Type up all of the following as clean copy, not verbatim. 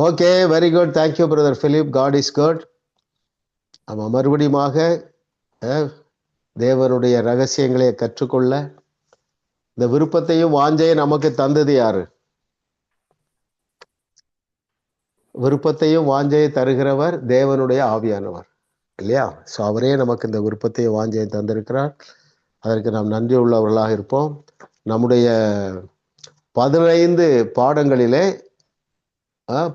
Okay, very good. Thank you brother Philip. God is good. நம்ம மறுபடியுமாக தேவனுடைய ரகசியங்களை கற்றுக்கொள்ள இந்த விருப்பத்தையும் வாஞ்சையும் நமக்கு தந்தது யாரு? விருப்பத்தையும் வாஞ்சையை தருகிறவர் தேவனுடைய ஆவியானவர் இல்லையா? ஸோ அவரே நமக்கு இந்த விருப்பத்தையும் வாஞ்சையை தந்திருக்கிறார். அதற்கு நாம் நன்றி உள்ளவர்களாக இருப்போம். நம்முடைய 15 பாடங்களிலே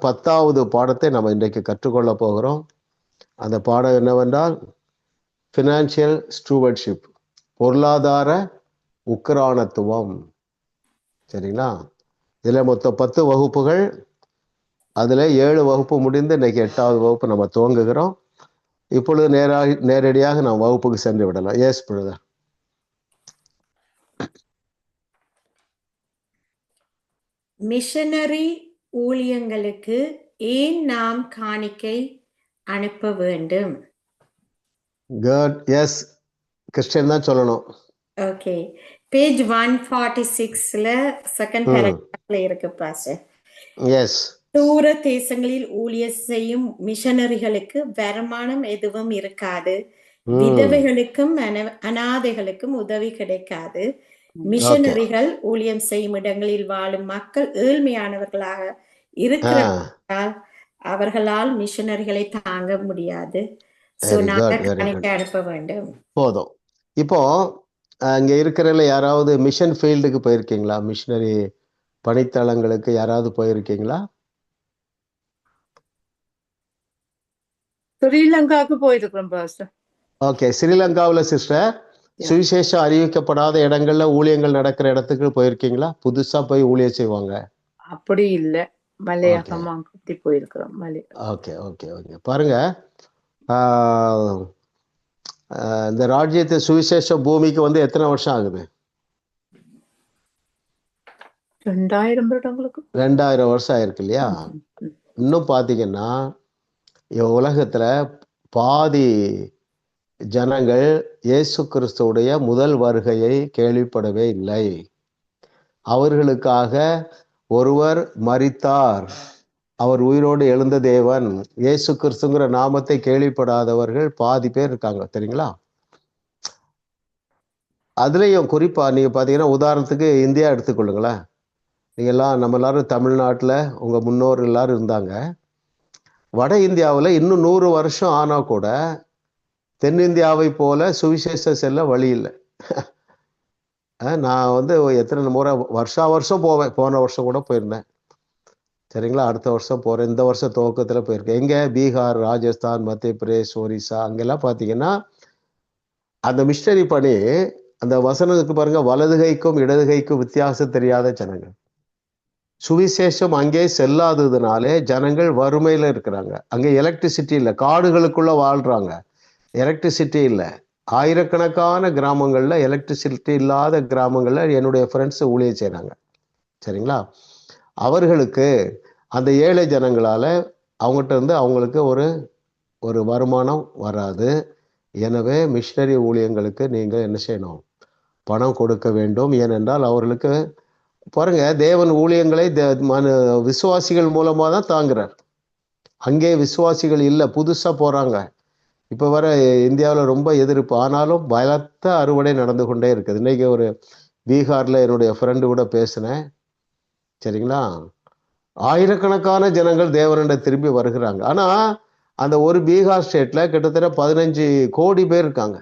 10வது பாடத்தை நம்ம இன்றைக்கு கற்றுக்கொள்ள போகிறோம். அந்த பாடம் என்னவென்றால் ஃபினான்ஷியல் ஸ்டூவர்ட்ஷிப், பொருளாதார உக்கிரானத்துவம். சரிங்களா? இதில் மொத்தம் 10 வகுப்புகள். அதில் 7 வகுப்பு முடிந்து இன்னைக்கு 8வது வகுப்பு நம்ம துவங்குகிறோம். இப்பொழுது நேரடியாக நாம் வகுப்புக்கு சென்று விடலாம். Yes brother. மிஷனரி ஊழியங்களுக்கு ஏன் நாம் காணிக்கை அனுப்ப வேண்டும்? குட். எஸ், கிறிஸ்டியன் தான் சொல்லணும். ஓகே, பேஜ் 146ல செகண்ட் பேராகிராஃப்ல இருக்கு பாஸ்டர். எஸ். தூர தேசங்களில் ஊழியர் செய்யும் மிஷனரிகளுக்கு வருமானம் எதுவும் இருக்காது. விதவைகளுக்கும் அனாதைகளுக்கும் உதவி கிடைக்காது. மிஷனரிகள் ஊழியம் செய்யும் இடங்களில் வாழும் மக்கள் ஏழ்மையானவர்களாக இருக்கிறால் அவர்களால் மிஷனரிகளை தாங்க முடியாது. அனுப்ப வேண்டும். போதும். இப்போ அங்க இருக்கிறதுல யாராவது மிஷன் ஃபீல்டுக்கு போயிருக்கீங்களா? மிஷனரி பணித்தளங்களுக்கு யாராவது போயிருக்கீங்களா? ஸ்ரீலங்காவுக்கு போயிருக்கிறோம் பாஸ்டர். ஓகே, ஸ்ரீலங்காவில் சிஸ்டர் சுவிசேஷம் அறிவிக்கப்படாத இடங்கள்ல ஊழியங்கள் நடக்கிற இடத்துக்கு போயிருக்கீங்களா? புதுசா போய் ஊழியம் செய்வாங்க. அப்படி இல்ல, மலையகமா போயிருக்கிறோம். Okay okay okay. பாருங்க, இந்த ராஜ்யத்தை சுவிசேஷ பூமிக்கு வந்து எத்தனை வருஷம் ஆகுது? 2000 வருடங்களுக்கு 2000 வருஷம் ஆயிருக்கு இல்லையா? இன்னும் பாத்தீங்கன்னா உலகத்துல பாதி ஜனங்கள் இயேசு கிறிஸ்துவுடைய முதல் வருகையை கேள்விப்படவே இல்லை. அவர்களுக்காக ஒருவர் மரித்தார், அவர் உயிரோடு எழுந்த தேவன். இயேசு கிறிஸ்துங்கிற நாமத்தை கேள்விப்படாதவர்கள் பாதி பேர் இருக்காங்க, தெரியுங்களா? அதுலயும் குறிப்பா நீங்க பாத்தீங்கன்னா, உதாரணத்துக்கு இந்தியா எடுத்துக்கொள்ளுங்களேன். நீங்க எல்லாம் நம்ம எல்லாரும் தமிழ்நாட்டுல உங்க முன்னோர் எல்லாரும் இருந்தாங்க. வட இந்தியாவில் இன்னும் 100 வருஷம் ஆனா கூட தென்னிந்தியாவை போல சுவிசேஷம் செல்ல வழி இல்லை. நான் வந்து எத்தனை முறை வருஷம் போவேன். போன வருஷம் கூட போயிருந்தேன், சரிங்களா? அடுத்த வருஷம் போறேன். இந்த வருஷம் துவக்கத்துல போயிருக்கேன். எங்க? பீகார், ராஜஸ்தான், மத்திய பிரதேஷ், ஒரிசா, அங்கெல்லாம் பாத்தீங்கன்னா அந்த மிஷனரி பணி, அந்த வசனத்துக்கு பாருங்க, வலது கைக்கும் இடது கைக்கும் வித்தியாசம் தெரியாத ஜனங்கள். சுவிசேஷம் அங்கே செல்லாததுனாலே ஜனங்கள் வறுமையில இருக்கிறாங்க. அங்கே எலக்ட்ரிசிட்டி இல்லை, காடுகளுக்குள்ள வாழ்றாங்க, எலக்ட்ரிசிட்டி இல்லை. ஆயிரக்கணக்கான கிராமங்கள்ல எலக்ட்ரிசிட்டி இல்லாத கிராமங்கள்ல என்னுடைய ஃப்ரெண்ட்ஸ் ஊழியம் செய்றாங்க, சரிங்களா? அவர்களுக்கு அந்த ஏழை ஜனங்களால அவங்ககிட்ட இருந்து அவங்களுக்கு ஒரு வருமானம் வராது. எனவே மிஷனரி ஊழியங்களுக்கு நீங்க என்ன செய்யணும்? பணம் கொடுக்க வேண்டும். ஏனென்றால் அவர்களுக்கு பாருங்க, தேவன் ஊழியங்களை விசுவாசிகள் மூலமா தான் தாங்குறார். அங்கே விசுவாசிகள் இல்லை, புதுசா போறாங்க. இப்ப வர இந்தியாவில் ரொம்ப எதிர்ப்பு, ஆனாலும் பலத்த அறுவடை நடந்து கொண்டே இருக்குது. இன்னைக்கு ஒரு பீகார்ல என்னுடைய ஃப்ரெண்டு கூட பேசினேன், சரிங்களா? ஆயிரக்கணக்கான ஜனங்கள் தேவனிட திரும்பி வருகிறாங்க. ஆனா அந்த ஒரு பீகார் ஸ்டேட்ல கிட்டத்தட்ட 15 கோடி பேர் இருக்காங்க.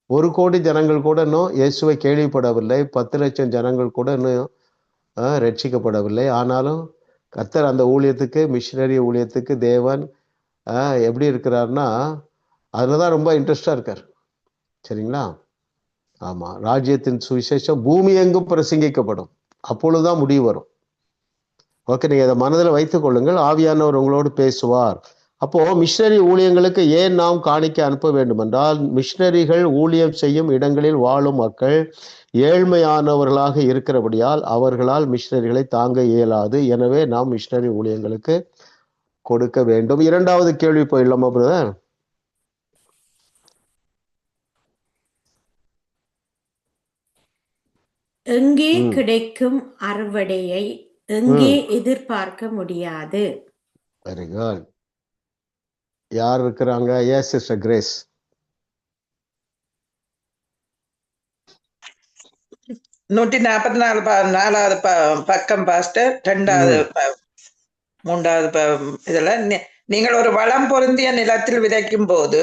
1 கோடி ஜனங்கள் கூட இன்னும் இயேசுவை கேள்விப்படவில்லை. 10 லட்சம் ஜனங்கள் கூட இன்னும் ரட்சிக்கப்படவில்லை. ஆனாலும் கர்த்தர் அந்த ஊழியத்துக்கு, மிஷனரி ஊழியத்துக்கு தேவன் எப்படி இருக்கிறார்னா, அதுலதான் ரொம்ப இன்ட்ரெஸ்டா இருக்கார், சரிங்களா? ஆமா, ராஜ்யத்தின் சுவிசேஷம் பூமி எங்கும் பிரசங்கிக்கப்படும், அப்பொழுதுதான் முடிவு வரும். ஓகே, நீங்க அதை மனதில் வைத்துக் கொள்ளுங்கள். ஆவியானவர் உங்களோடு பேசுவார். அப்போ மிஷனரி ஊழியங்களுக்கு ஏன் நாம் காணிக்க அனுப்ப வேண்டும் என்றால், மிஷனரிகள் ஊழியம் செய்யும் இடங்களில் வாழும் மக்கள் ஏழ்மையானவர்களாக இருக்கிறபடியால் அவர்களால் மிஷனரிகளை தாங்க இயலாது. எனவே நாம் மிஷனரி ஊழியங்களுக்கு கொடுக்க வேண்டும். 2வது கேள்வி போயிடலாமா பிரதர்? எங்கே கிடைக்கும் அறுவடையை எங்கே ம் எதிர்பார்க்க முடியாது. Very good. யார் இருக்கிறாங்க? Yes sister grace. 144 பக்கம் பாஸ்டர். ரெண்டாவது ம் மூன்றாவது இதுல நீங்கள் ஒரு வளம் பொருந்திய நிலத்தில் விதைக்கும் போது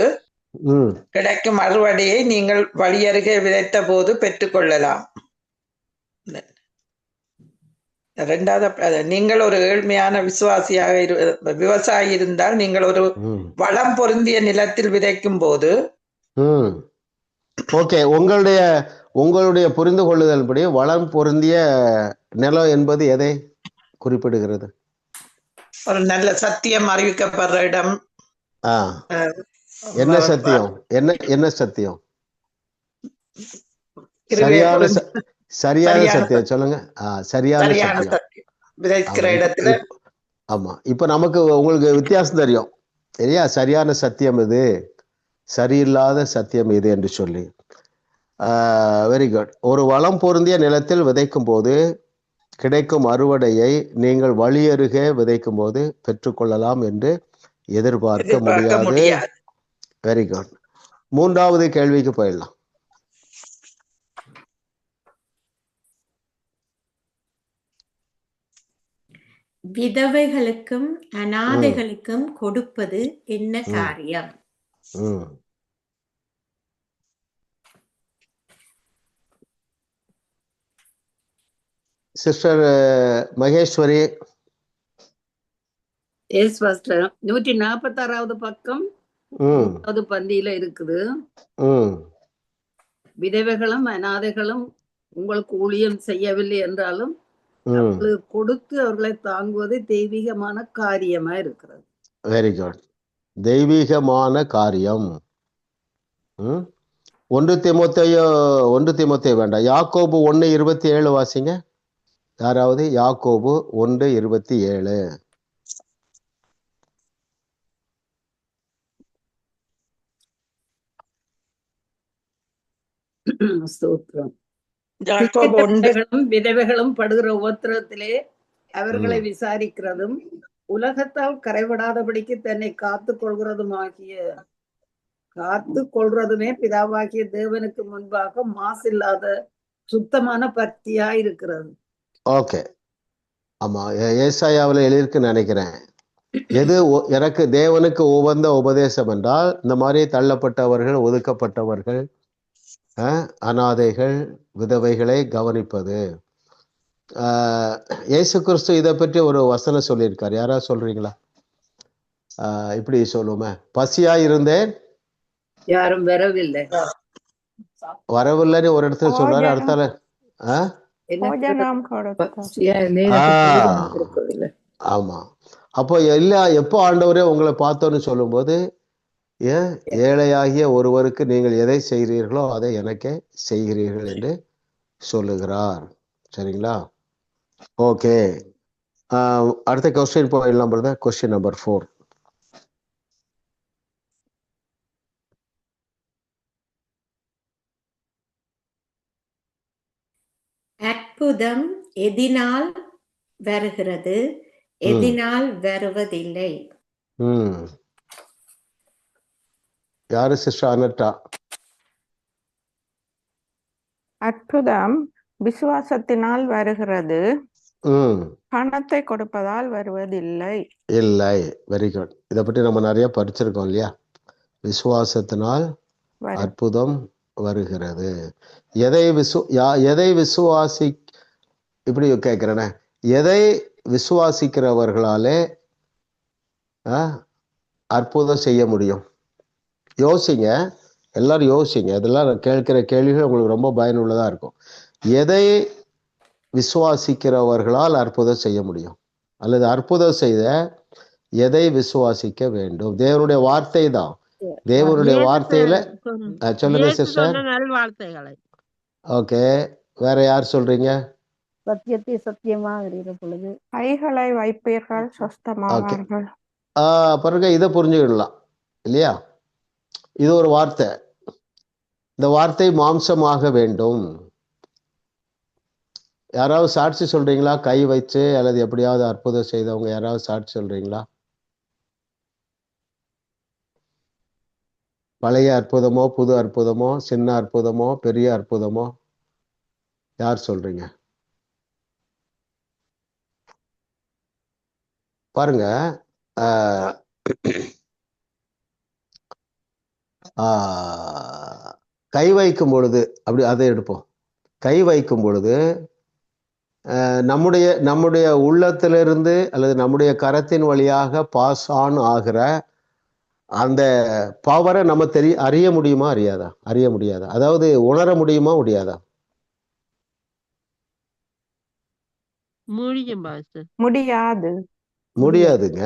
ம் கிடைக்கும் அறுவடையை நீங்கள் வழியருகே விதைத்த போது பெற்றுக்கொள்ளலாம். ரெண்டாவது, நீங்கள் ஒரு ஏழ்மையான விவசாயி இருந்தால் நீங்கள் ஒரு ம் வளம் பொருந்திய நிலத்தில் விதைக்கும் போது ம் ஓகே. உங்களுடைய புரிந்து கொள்ளுதல்படி வளம் பொருந்திய நிலம் என்பது எதை குறிப்பிடுகிறது? ஒரு நல்ல சத்தியம் அறிவிக்கப்படுற இடம். ஆ என்ன சத்தியம்? என்ன சத்தியம்? சரியான சத்தியம் சொல்லுங்க. சரியான சத்தியம் விதைக்கிற இடத்துல. ஆமா, இப்ப நமக்கு உங்களுக்கு வித்தியாசம் தெரியும் சரியா? சரியான சத்தியம் இது, சரியில்லாத சத்தியம் இது என்று சொல்லி. Very good. ஒரு வளம் பொருந்திய நிலத்தில் விதைக்கும் போது கிடைக்கும் அறுவடையை நீங்கள் வழியருகே விதைக்கும் போது பெற்றுக்கொள்ளலாம் என்று எதிர்பார்க்க முடியாது. Very good. மூன்றாவது கேள்விக்கு போயிடலாம். விதவைகளுக்கும் அநாதைகளுக்கும் கொடுப்பது என்ன காரியம்? சிஸ்டர் மகேஸ்வரி. 146வது பக்கம் பந்தியில இருக்குது. விதவைகளும் அநாதைகளும் உங்களுக்கு ஊழியம் செய்யவில்லை என்றாலும் அவர்களுக்கு கொடுத்து அவர்களை தாங்குவது தெய்வீகமான காரியமா இருக்கிறது. Very good. தெய்வீகமான காரியம். 1 தீமோத்தேயு வேண்டாம், யாக்கோபு 1:27 வாசிங்க யாராவது. யாக்கோபு 1:27. விதவைகளும் படுகிற உபத்திரத்திலே அவர்களை விசாரிக்கிறதும் உலகத்தால் கரைபடாதபடிக்கு தன்னை காத்து கொள்றதுமே பிதாவாகிய தேவனுக்கு முன்பாக மாசில்லாத சுத்தமான பக்தியா இருக்கிறது. ஓகே. ஆமா, ஏசாயாவில் எழுதியிருக்குன்னு நினைக்கிறேன். எது எனக்கு தேவனுக்கு உகந்த உபதேசம் என்றால் இந்த மாதிரி தள்ளப்பட்டவர்கள், ஒதுக்கப்பட்டவர்கள், அநாதைகள், விதவைகளை கவனிப்பது. இயேசு கிறிஸ்து இதை பற்றி ஒரு வசனம் சொல்லியிருக்காரு. யாராவது சொல்றீங்களா? இப்படி சொல்லுவோமே, பசியா இருந்தேன் யாரும் வரவில்லைன்னு ஒரு இடத்துல சொல்றாரு. அடுத்தால ஆமா. அப்போ எப்போ ஆண்டவரே உங்களை பார்த்தோன்னு சொல்லும்போது, ஏழையாகிய ஒருவருக்கு நீங்கள் எதை செய்கிறீர்களோ அதை எனக்கே செய்கிறீர்கள் என்று சொல்லுகிறார். சரிங்களா? ஓகே. அடுத்த கொஸ்டின் போயிடலாம் பிரதர். Question number 4. அற்புதம் எதினால் வருகிறது, எதினால் வருவதில்லை? யாரு சிஸ்டர் அனட்டா? அற்புதம் விசுவாசத்தினால் வருகிறது, பணத்தை கொடுப்பதால் வருவதில்லை. இல்லை. Very good. இதை பற்றி நம்ம நிறைய படிச்சிருக்கோம் இல்லையா? விசுவாசத்தினால் அற்புதம் வருகிறது. எதை விசுவாசி இப்படி கேட்கிறேனே, எதை விசுவாசிக்கிறவர்களாலே அற்புதம் செய்ய முடியும்? யோசிங்க, எல்லாரும் யோசிங்க. இதெல்லாம் கேட்கிற கேள்விகள் உங்களுக்கு ரொம்ப பயனுள்ளதா இருக்கும். எதை விசுவாசிக்கிறவர்களால் அற்புதம் செய்ய முடியும்? அல்லது அற்புதம் செய்த எதை விசுவாசிக்க வேண்டும்? தேவனுடைய வார்த்தை தான். தேவனுடைய வார்த்தையில சொல்லுங்க சிஸ்டர். ஓகே, வேற யார் சொல்றீங்க? சத்தியத்தை சத்தியமாக அறிகிற பொழுது கைகளை வைப்பீர்கள் சொஸ்தமாவார்கள். பாருங்க, இதை புரிஞ்சுக்கிடலாம் இல்லையா? இது ஒரு வார்த்தை. இந்த வார்த்தை மாம்சமாக வேண்டும். யாராவது சாட்சி சொல்றீங்களா? கை வச்சு அல்லது எப்படியாவது அற்புதம் செய்தவங்க யாராவது சாட்சி சொல்றீங்களா? பழைய அற்புதமோ, புது அற்புதமோ, சின்ன அற்புதமோ, பெரிய அற்புதமோ, யார் சொல்றீங்க? பாருங்க, ஆஹ் கை வைக்கும் பொழுது, அப்படி அதை எடுப்போம். கை வைக்கும் பொழுது நம்முடைய நம்முடைய உள்ளத்திலிருந்து அல்லது நம்முடைய கரத்தின் வழியாக பாஸ் ஆன் ஆகிற அந்த பவரை நம்ம அறிய முடியுமா? அறியாதா? அறிய முடியாதா? அதாவது உணர முடியுமா? முடியாதா? முடியாது. முடியாதுங்க.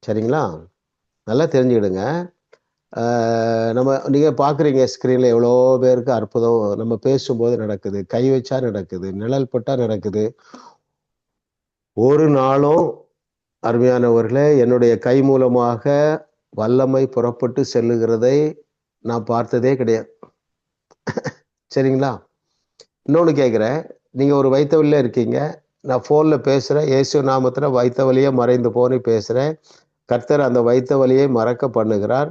சரிங்களா? நல்லா தெரிஞ்சுக்கிடுங்க. நீங்க பாக்குறீங்க ஸ்கிரீன்ல எவ்வளோ பேருக்கு அற்புதம் நம்ம பேசும்போது நடக்குது, கை வச்சா நடக்குது, நிழல் பட்டா நடக்குது. ஒரு நாளும் அருமையானவர்களே, என்னுடைய கை மூலமாக வல்லமை புறப்பட்டு செல்லுகிறதை நான் பார்த்ததே கிடையாது. சரிங்களா? இன்னொன்று கேட்குறேன், நீங்க ஒரு வைத்த வழியில இருக்கீங்க, நான் போன்ல பேசுறேன், இயேசு நாமத்துல வைத்த வழியே மறைந்து போன்னு பேசுறேன். கர்த்தர் அந்த வைத்த வழியை மறக்க பண்ணுகிறார்.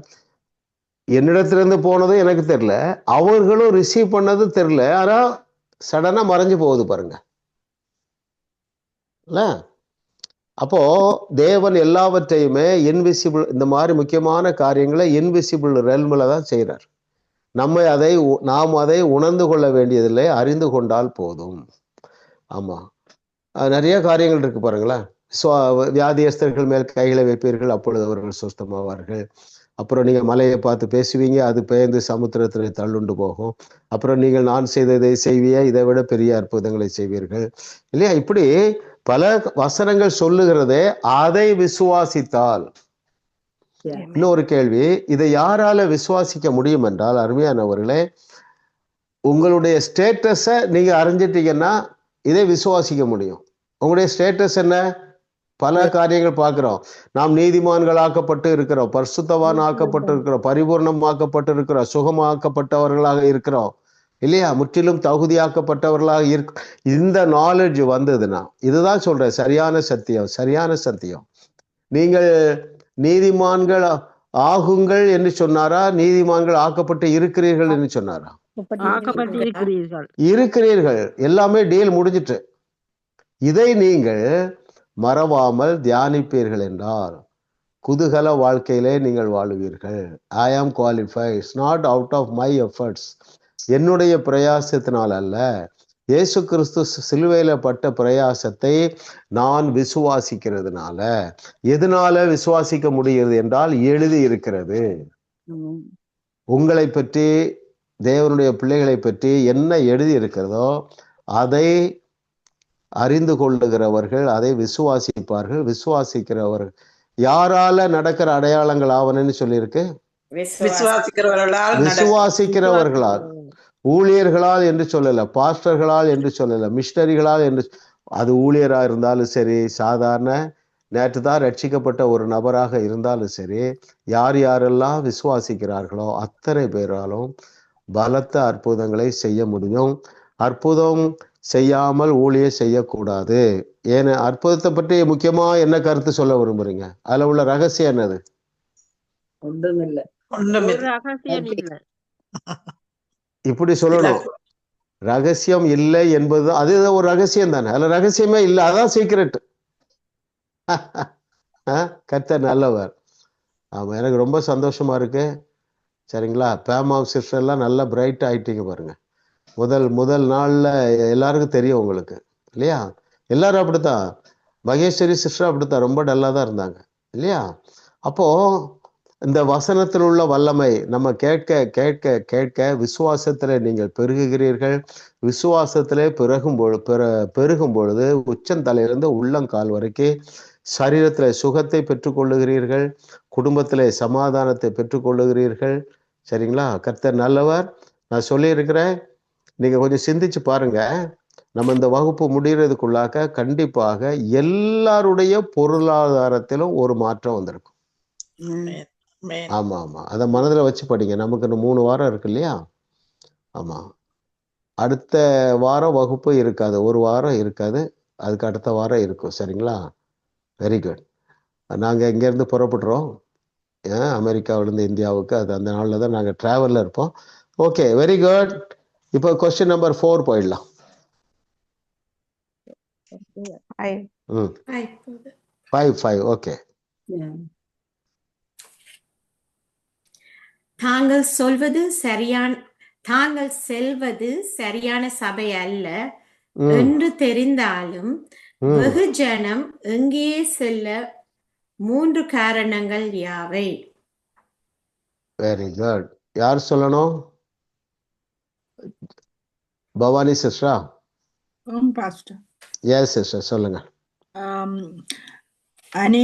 என்னிடத்திலிருந்து போனதும் எனக்கு தெரியல, அவர்களும் ரிசீவ் பண்ணதும் தெரியல. ஆனா சடனா மறைஞ்சு போகுது பாருங்க. அப்போ தேவன் எல்லாவற்றையுமே இன்விசிபிள், இந்த மாதிரி முக்கியமான காரியங்களை இன்விசிபிள் ரெல்ம்ல தான் செய்யறார். நாம் அதை உணர்ந்து கொள்ள வேண்டியதில்லை, அறிந்து கொண்டால் போதும். ஆமா, நிறைய காரியங்கள் இருக்கு பாருங்களேன். வியாதியஸ்தர்கள் மேல் கைகளை வைப்பீர்கள், அப்பொழுது அவர்கள் சுஸ்தமாவார்கள். அப்புறம் நீங்க மலையை பார்த்து பேசுவீங்க, அது பெயர்ந்து சமுத்திரத்தில் தள்ளுண்டு போகும். அப்புறம் நீங்கள் நான் செய்ததை செய்வியா, இதை விட பெரிய அற்புதங்களை செய்வீர்கள் இல்லையா? இப்படி பல வசனங்கள் சொல்லுகிறதே, அதை விசுவாசித்தால். இன்னொரு கேள்வி, இதை யாரால விசுவாசிக்க முடியும் என்றால், அருமையானவர்களே, உங்களுடைய ஸ்டேட்டஸை நீங்க அறிஞ்சிட்டீங்கன்னா இதை விசுவாசிக்க முடியும். உங்களுடைய ஸ்டேட்டஸ் என்ன? பல காரியங்கள் பார்க்கிறோம். நாம் நீதிமான்கள் ஆக்கப்பட்டு இருக்கிறோம், பரிசுத்தவான் ஆக்கப்பட்டு இருக்கிறோம், பரிபூர்ணம் ஆக்கப்பட்டு இருக்கிறோம், சுகமாக்கப்பட்டவர்களாக இருக்கிறோம் இல்லையா? முற்றிலும் தகுதியாக்கப்பட்டவர்களாக இருக்கு. இந்த நாலேஜ் வந்ததுன்னா, இதுதான் சொல்றேன், சரியான சத்தியம், சரியான சத்தியம். நீங்கள் நீதிமான்கள் ஆகுங்கள் என்று சொன்னாரா, நீதிமான்கள் ஆக்கப்பட்டு இருக்கிறீர்கள் என்று சொன்னாரா? இருக்கிறீர்கள். எல்லாமே டீல் முடிஞ்சிட்டு. இதை நீங்கள் மறவாமல் தியானிப்பீர்கள் என்றால் குதூகல வாழ்க்கையிலே நீங்கள் வாழுவீர்கள். I am qualified, not out of my efforts. என்னுடைய பிரயாசத்தினால் அல்ல, இயேசு கிறிஸ்து சிலுவையில பட்ட பிரயாசத்தை நான் விசுவாசிக்கிறதுனால. எதனால விசுவாசிக்க முடிகிறது என்றால், எழுதி இருக்கிறது. உங்களை பற்றி, தேவனுடைய பிள்ளைகளை பற்றி என்ன எழுதி இருக்கிறதோ அதை அறிந்து கொள்ளுகிறவர்கள் அதை விசுவாசிப்பார்கள். விசுவாசிக்கிறவர்கள் யாரால நடக்கிற அடையாளங்கள் ஆவனன்னு சொல்லியிருக்கு? விசுவாசிக்கிறவர்களால். ஊழியர்களால் என்று சொல்லல, பாஸ்டர்களால் என்று சொல்லல, மிஷனரிகளால் என்று. அது ஊழியராக இருந்தாலும் சரி, சாதாரண நேற்று தான் ரட்சிக்கப்பட்ட ஒரு நபராக இருந்தாலும் சரி, யார் யாரெல்லாம் விசுவாசிக்கிறார்களோ அத்தனை பேராலும் பலத்த அற்புதங்களை செய்ய முடியும். அற்புதம் செய்யாமல் ஊழியம் செய்யக்கூடாது. ஏன்னா அற்புதத்தை பற்றி முக்கியமா என்ன கருத்து சொல்ல விரும்புறீங்க? அதுல உள்ள ரகசியம் என்னது? இப்படி சொல்லணும், ரகசியம் இல்லை என்பது அது ஒரு ரகசியம் தானே. அதுல ரகசியமே இல்லை, அதான் சீக்ரெட். கர்த்தர் நல்லவர். ஆமா, எனக்கு ரொம்ப சந்தோஷமா இருக்கு. சரிங்களா? பேமா சிஸ்டர் எல்லாம் நல்லா பிரைட் ஆயிட்டீங்க பாருங்க. முதல் நாள்ல எல்லாருக்கும் தெரியும் உங்களுக்கு இல்லையா? எல்லாரும் அப்படித்தான். மகேஸ்வரி சிஸ்டர் அப்படித்தான், ரொம்ப டல்லா தான் இருந்தாங்க இல்லையா? அப்போ இந்த வசனத்தில் உள்ள வல்லமை நம்ம கேட்க கேட்க கேட்க விசுவாசத்துல நீங்கள் பெருகுகிறீர்கள். விசுவாசத்திலே பெருகும் பொழுது உச்சந்தலையிலிருந்து உள்ளங்கால் வரைக்கும் சரீரத்துல சுகத்தை பெற்றுக்கொள்ளுகிறீர்கள், குடும்பத்திலே சமாதானத்தை பெற்றுக்கொள்ளுகிறீர்கள். சரிங்களா? கர்த்தர் நல்லவர். நான் சொல்லியிருக்கிறேன், நீங்க கொஞ்சம் சிந்திச்சு பாருங்க. நம்ம இந்த வகுப்பு முடிகிறதுக்குள்ளாக கண்டிப்பாக எல்லாருடைய பொருளாதாரத்திலும் ஒரு மாற்றம் வந்திருக்கும். ஆமா ஆமா, அதை மனதில் வச்சு படிங்க. நமக்கு இன்னும் 3 வாரம் இருக்கு இல்லையா? ஆமா, அடுத்த வாரம் வகுப்பு இருக்காது, ஒரு வாரம் இருக்காது, அதுக்கு அடுத்த வாரம் இருக்கும். சரிங்களா? Very good. நாங்கள் இங்கேருந்து புறப்படுறோம் அமெரிக்காவிலேருந்து இந்தியாவுக்கு. அது அந்த நாளில் தான் நாங்கள் ட்ராவலில் இருப்போம். Okay, very good. இப்போ கொஸ்டின் நம்பர் 4 போயிடலாம். Five. ம் இப்போது 5 ஓகே. தாங்கள் செல்வது சரியான சபை அல்ல ம் என்று தெரிந்தாலும் ம் வெகுஜனம் எங்கே செல்ல 3 காரணங்கள் யாவை? Very good. யார் சொல்லணும்? பவானி சிஸ்டரா? பாஸ்டர் எஸ் சிஸ்டர், சொல்லுங்க. அனே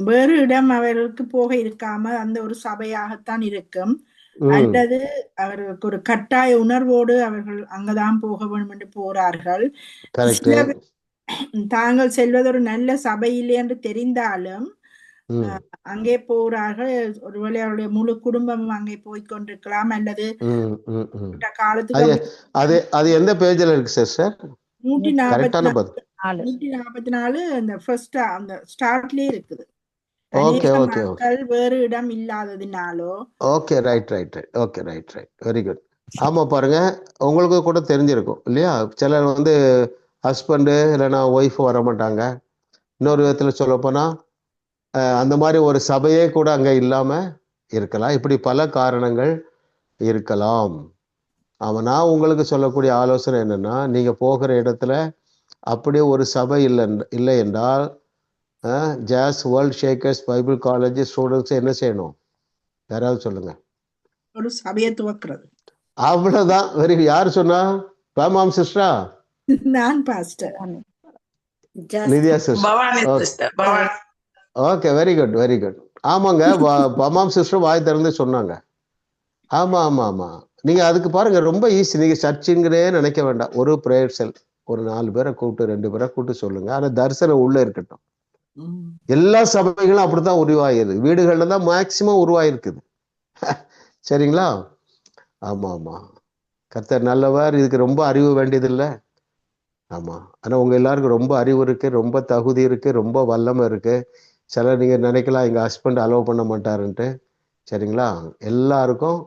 வேறு இடம் அவருக்கு போக இருக்காம அந்த ஒரு சபையாகத்தான் இருக்கும், ம் அல்லது அவர்களுக்கு ஒரு கட்டாய உணர்வோடு அவர்கள் அங்கதான் போக வேண்டும் என்று போறார்கள். கரெக்டு. சில பேர் தாங்கள் செல்வது ஒரு நல்ல சபை இல்லை என்று தெரிந்தாலும் ம் அங்கே போறார்கள். ஒருவேளை அவருடைய முழு குடும்பமும் அங்கே போய்கொண்டிருக்கலாம், அல்லது ம் ம் ம் காலத்துக்கு அது அது எந்த பேஜில் இருக்கு சிஸ்டர்? 144 கரெக்டான பதில். 144 அந்த ஃபர்ஸ்ட் அந்த ஸ்டார்ட்லயே இருக்குது. ஓகே அநேக ஓகே ஓகே மக்கள் வேறு இடம் இல்லாததினாலோ okay right right right okay right right very good. ஆமாம், பாருங்க, உங்களுக்கு கூட தெரிஞ்சிருக்கும் இல்லையா? சிலர் வந்து ஹஸ்பண்டு இல்லைன்னா ஒய்ஃபு வர மாட்டாங்க. இன்னொரு விதத்தில் சொல்லப்போனால் அந்த மாதிரி ஒரு சபையே கூட அங்கே இல்லாமல் இருக்கலாம். இப்படி பல காரணங்கள் இருக்கலாம். ஆமாம், நான் உங்களுக்கு சொல்லக்கூடிய ஆலோசனை என்னென்னா, நீங்கள் போகிற இடத்துல அப்படியே ஒரு சபை இல்லை என்றால் ஜாஸ் World Shakers Bible College students என்ன செய்யணும்? யாராவது சொல்லுங்க. ஒரு சபையை துவக்கிறது. அவ்வளவுதான். வெரி. யார் சொன்னா? பாமாம் சிஸ்டரா? நான் pastor. Lydia sister. Bhavani sister, Bhavani. Okay, very good very good. ஆமாங்க, பாமாம் சிஸ்டர் வாய் திறந்து சொன்னாங்க. ஆமா ஆமா ஆமா. நீங்க அதுக்கு பாருங்க, ரொம்ப ஈஸி. நீங்க சர்ச்சுங்கிறே நினைக்க வேண்டாம். ஒரு பிரேயர் செல், ஒரு 4 பேரை கூப்பிட்டு 2 பேரை கூப்பிட்டு சொல்லுங்க. ஆனா தரிசனம் உள்ள இருக்கட்டும். எல்லா சபைகளும் அப்படித்தான் உருவாகிருது. வீடுகள்ல தான் மேக்சிமம் உருவாயிருக்குது. சரிங்களா? ஆமா ஆமா. கர்த்தர் நல்லவர். இதுக்கு ரொம்ப அறிவு வேண்டியதில்லை. ஆமா. ஆனா உங்க எல்லாருக்கும் ரொம்ப அறிவு இருக்கு, ரொம்ப தகுதி இருக்கு, ரொம்ப வல்லமை இருக்கு. சிலர் நீங்க நினைக்கலாம் எங்க ஹஸ்பண்ட் அலோவ் பண்ண மாட்டாருன்ட்டு. சரிங்களா? எல்லாருக்கும்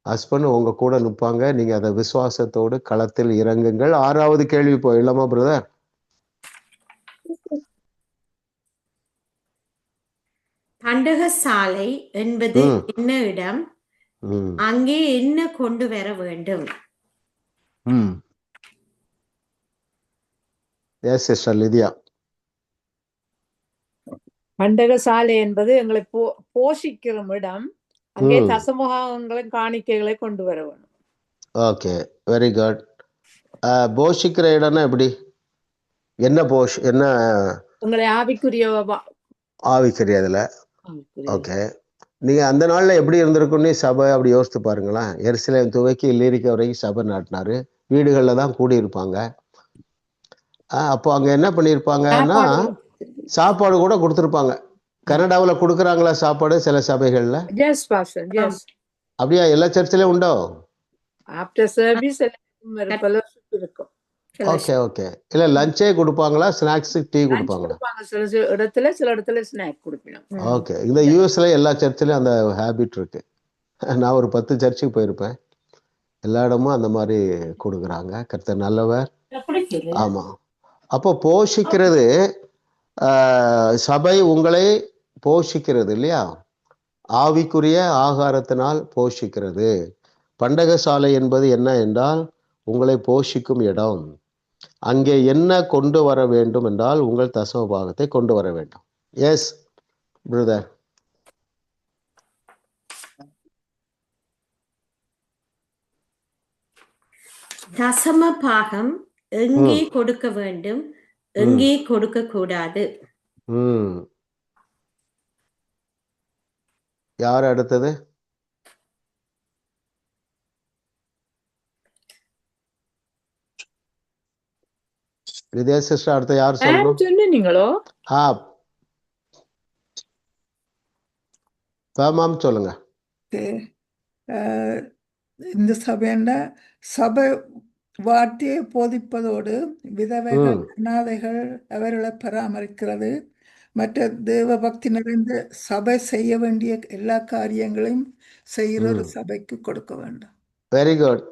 ஹஸ்பண்ட் உங்க கூட நிற்பாங்க. நீங்க அதை விசுவாசத்தோடு களத்தில் இறங்குங்கள். 6வது கேள்வி போயிடலாமா பிரதர்? பண்டகசாலை என்பது என்ன இடம்? அங்கே என்ன கொண்டு வர வேண்டும்? Yes sister லிதியா. பண்டகசாலை என்பது எங்களை போஷிக்கிற இடம். அங்கே தசமுகங்களும் காணிக்கைகளை கொண்டு வர வேணும். Okay, very good. போஷிக்கிற இடம்னா எப்படி? என்ன என்ன உங்களை ஆவிக்குரிய அதுல? ஓகே. நீங்க அந்த நாள்ல எப்படி இருந்திருக்குன்னு சபை அப்படி யோசித்து பாருங்களேன். எருசலேம் துவக்கி இல்லிரிக்க வரைக்கும் சபை நாட்டினாரு. வீடுகள்ல தான் கூடியிருப்பாங்க. அப்போ அங்க என்ன பண்ணியிருப்பாங்கன்னா சாப்பாடு கூட கொடுத்துருப்பாங்க. கனடாவுல கொடுக்குறாங்களா சாப்பாடு சில சபைகள்ல? அப்படியா? எல்லா சர்ச்சிலையும் உண்டோ? ஆஃப்டர் சர்வீஸ் இருக்கும். Okay okay. இல்ல லஞ்சே கொடுப்பாங்களா? ஸ்நாக்ஸ் டீ கொடுப்பாங்களா? சில இடத்துல ஸ்நாக் கொடுப்போம். ஓகே. இந்த யூஎஸ்ல எல்லா சர்ச்சிலையும் அந்த ஹேபிட் இருக்கு. நான் ஒரு 10 சர்ச்சுக்கு போயிருப்பேன். எல்லா இடமும் அந்த மாதிரி கொடுக்குறாங்க. கர்த்தர் நல்லவர். ஆமா. அப்போ போஷிக்கிறது, சபை உங்களை போஷிக்கிறது இல்லையா? ஆவிக்குரிய ஆகாரத்தினால் போஷிக்கிறது. பண்டகசாலை என்பது என்ன என்றால் உங்களை போஷிக்கும் இடம். அங்கே என்ன கொண்டு வர வேண்டும் என்றால் உங்கள் தசம பாகத்தை கொண்டு வர வேண்டும். Yes brother. தசம பாகம் எங்கே கொடுக்க வேண்டும், எங்கே கொடுக்க கூடாது? யார் அடுத்தது? வித்யா சிஸ்டர் அடுத்த யார் சொல்லணும்? சொன்னீங்களோ? மேம் சொல்லுங்க. இந்த சபை வார்த்தையை போதிப்பதோடு விதவைகள், ம் அனாதைகள் அவர்களை பராமரிக்கிறது, மற்ற தேவ பக்தி நிறைந்த சபை செய்ய வேண்டிய எல்லா காரியங்களையும் செய்கிற ஒரு ம் சபைக்கு கொடுக்க வேண்டும். Very good.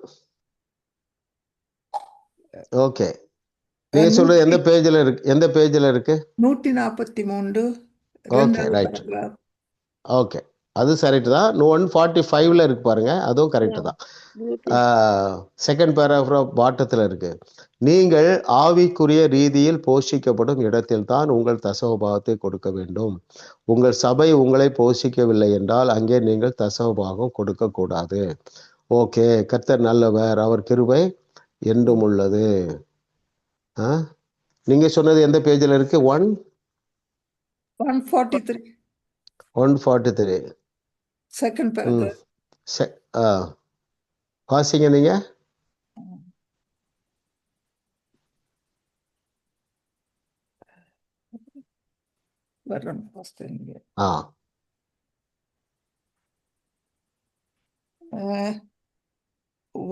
ஓகே, நீங்க சொல்றது எந்த பேஜ்ல இருக்கு? எந்த பேஜ்ல இருக்கு? 143 ஓகே, 2வது ரைட். paragraph. ஓகே, அது கரெக்ட் தான். 145ல இருக்கு பாருங்க, அதுவும் கரெக்ட் தான். செகண்ட் பேராகிராஃப் பாட்டத்தில் இருக்கு. நீங்கள் ஆவிக்குரிய ரீதியில் போஷிக்கப்படும் இடத்தில் தான் உங்கள் தசமபாகத்தை கொடுக்க வேண்டும். உங்கள் சபை உங்களை போஷிக்கவில்லை என்றால் அங்கே நீங்கள் தசமபாகம் கொடுக்க கூடாது. ஓகே, கர்த்தர் நல்லவர், அவர் கிருபை என்றும் உள்ளது. நீங்க சொன்னது எந்த பேஜ்ல இருக்கு? 143 143. Second paragraph. வாசிங்க நீங்க. வர்றோம் first இங்க.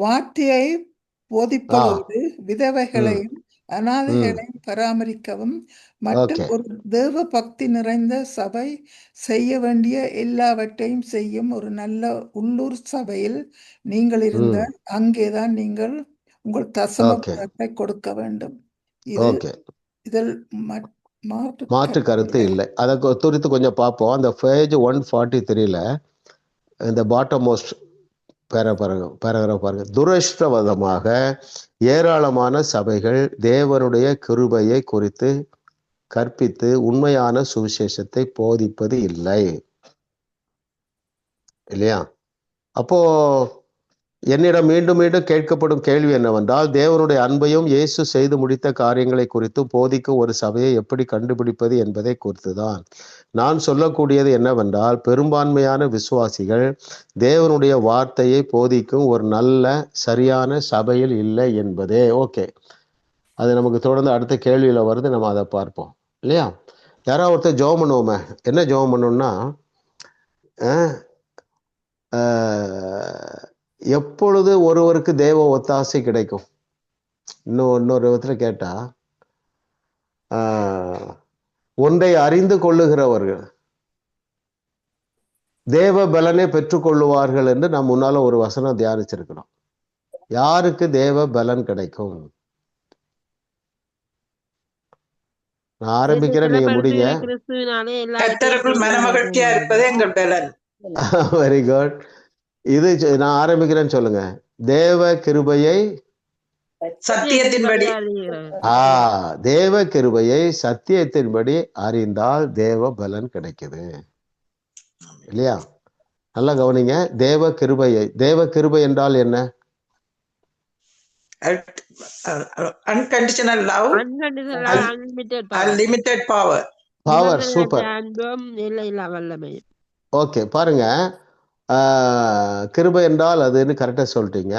வார்த்தையை போதிப்பதோடு விதவைகளையும் அனாதைகளையும் பராமரிக்கவும் மற்றும் ஓகே, ஒரு தேவ பக்தி நிறைந்த சபை செய்ய வேண்டிய எல்லாவற்றையும் செய்யும் ஒரு நல்ல உள்ளூர் சபையில் நீங்கள் இருந்தால் அங்கேதான் நீங்கள் உங்கள் தசம ஓகே, பாகத்தை கொடுக்க வேண்டும். இது ஓகே. இதில் மாற்று கருத்து இல்லை. அதை குறித்து கொஞ்சம் பார்ப்போம். அந்த பேஜ் 143ல இந்த பாட்டம் மோஸ்ட் பேராகிராஃப் பாருங்க. துரஷ்டவதமாக ஏராளமான சபைகள் தேவனுடைய கிருபையை குறித்து கற்பித்து உண்மையான சுவிசேஷத்தை போதிப்பது இல்லை, இல்லையா? அப்போ என்னிடம் மீண்டும் மீண்டும் கேட்கப்படும் கேள்வி என்னவென்றால், தேவனுடைய அன்பையும் இயேசு செய்து முடித்த காரியங்களை குறித்து போதிக்கும் ஒரு சபையை எப்படி கண்டுபிடிப்பது என்பதை குறித்துதான். நான் சொல்லக்கூடியது என்னவென்றால், பெரும்பான்மையான விசுவாசிகள் தேவனுடைய வார்த்தையை போதிக்கும் ஒரு நல்ல சரியான சபையில் இல்லை என்பதே. ஓகே, அது நமக்கு தொடர்ந்து அடுத்த கேள்வியில வருது, நம்ம அதை பார்ப்போம், இல்லையா? யாராவது ஒருத்தர் ஜெபம் பண்ணுவோமே. என்ன ஜெபம் பண்ணணும்னா, எப்பொழுது ஒருவருக்கு தேவ ஒத்தாசை கிடைக்கும்? இன்னொரு விதத்துல கேட்டா, ஒன்றை அறிந்து கொள்ளுகிறவர்கள் தேவ பலனை பெற்றுக்கொள்ளுவார்கள் என்று நாம் முன்னால ஒரு வசனம் தியானிச்சிருக்கிறோம். யாருக்கு தேவ பலன் கிடைக்கும்? நான் ஆரம்பிக்கிறேன், நீங்க முடிங்க. கர்த்தருக்குள் மனமகிழ்ச்சியா இருப்பதே எங்கள் பலன். Very good. இது நான் ஆரம்பிக்கிறேன்னு சொல்லுங்க. தேவ கிருபையை சத்தியத்தின்படி தேவ கிருபையை சத்தியத்தின்படி அறிந்தால் தேவ பலன் கிடைக்குது, இல்லையா? நல்லா கவனிங்க. தேவ கிருபை என்றால் என்ன? Unconditional love, unlimited power. Power, super. Okay, பாருங்க. கிருபை என்றால் அதுன்னு கரெக்டா சொல்லிட்டீங்க.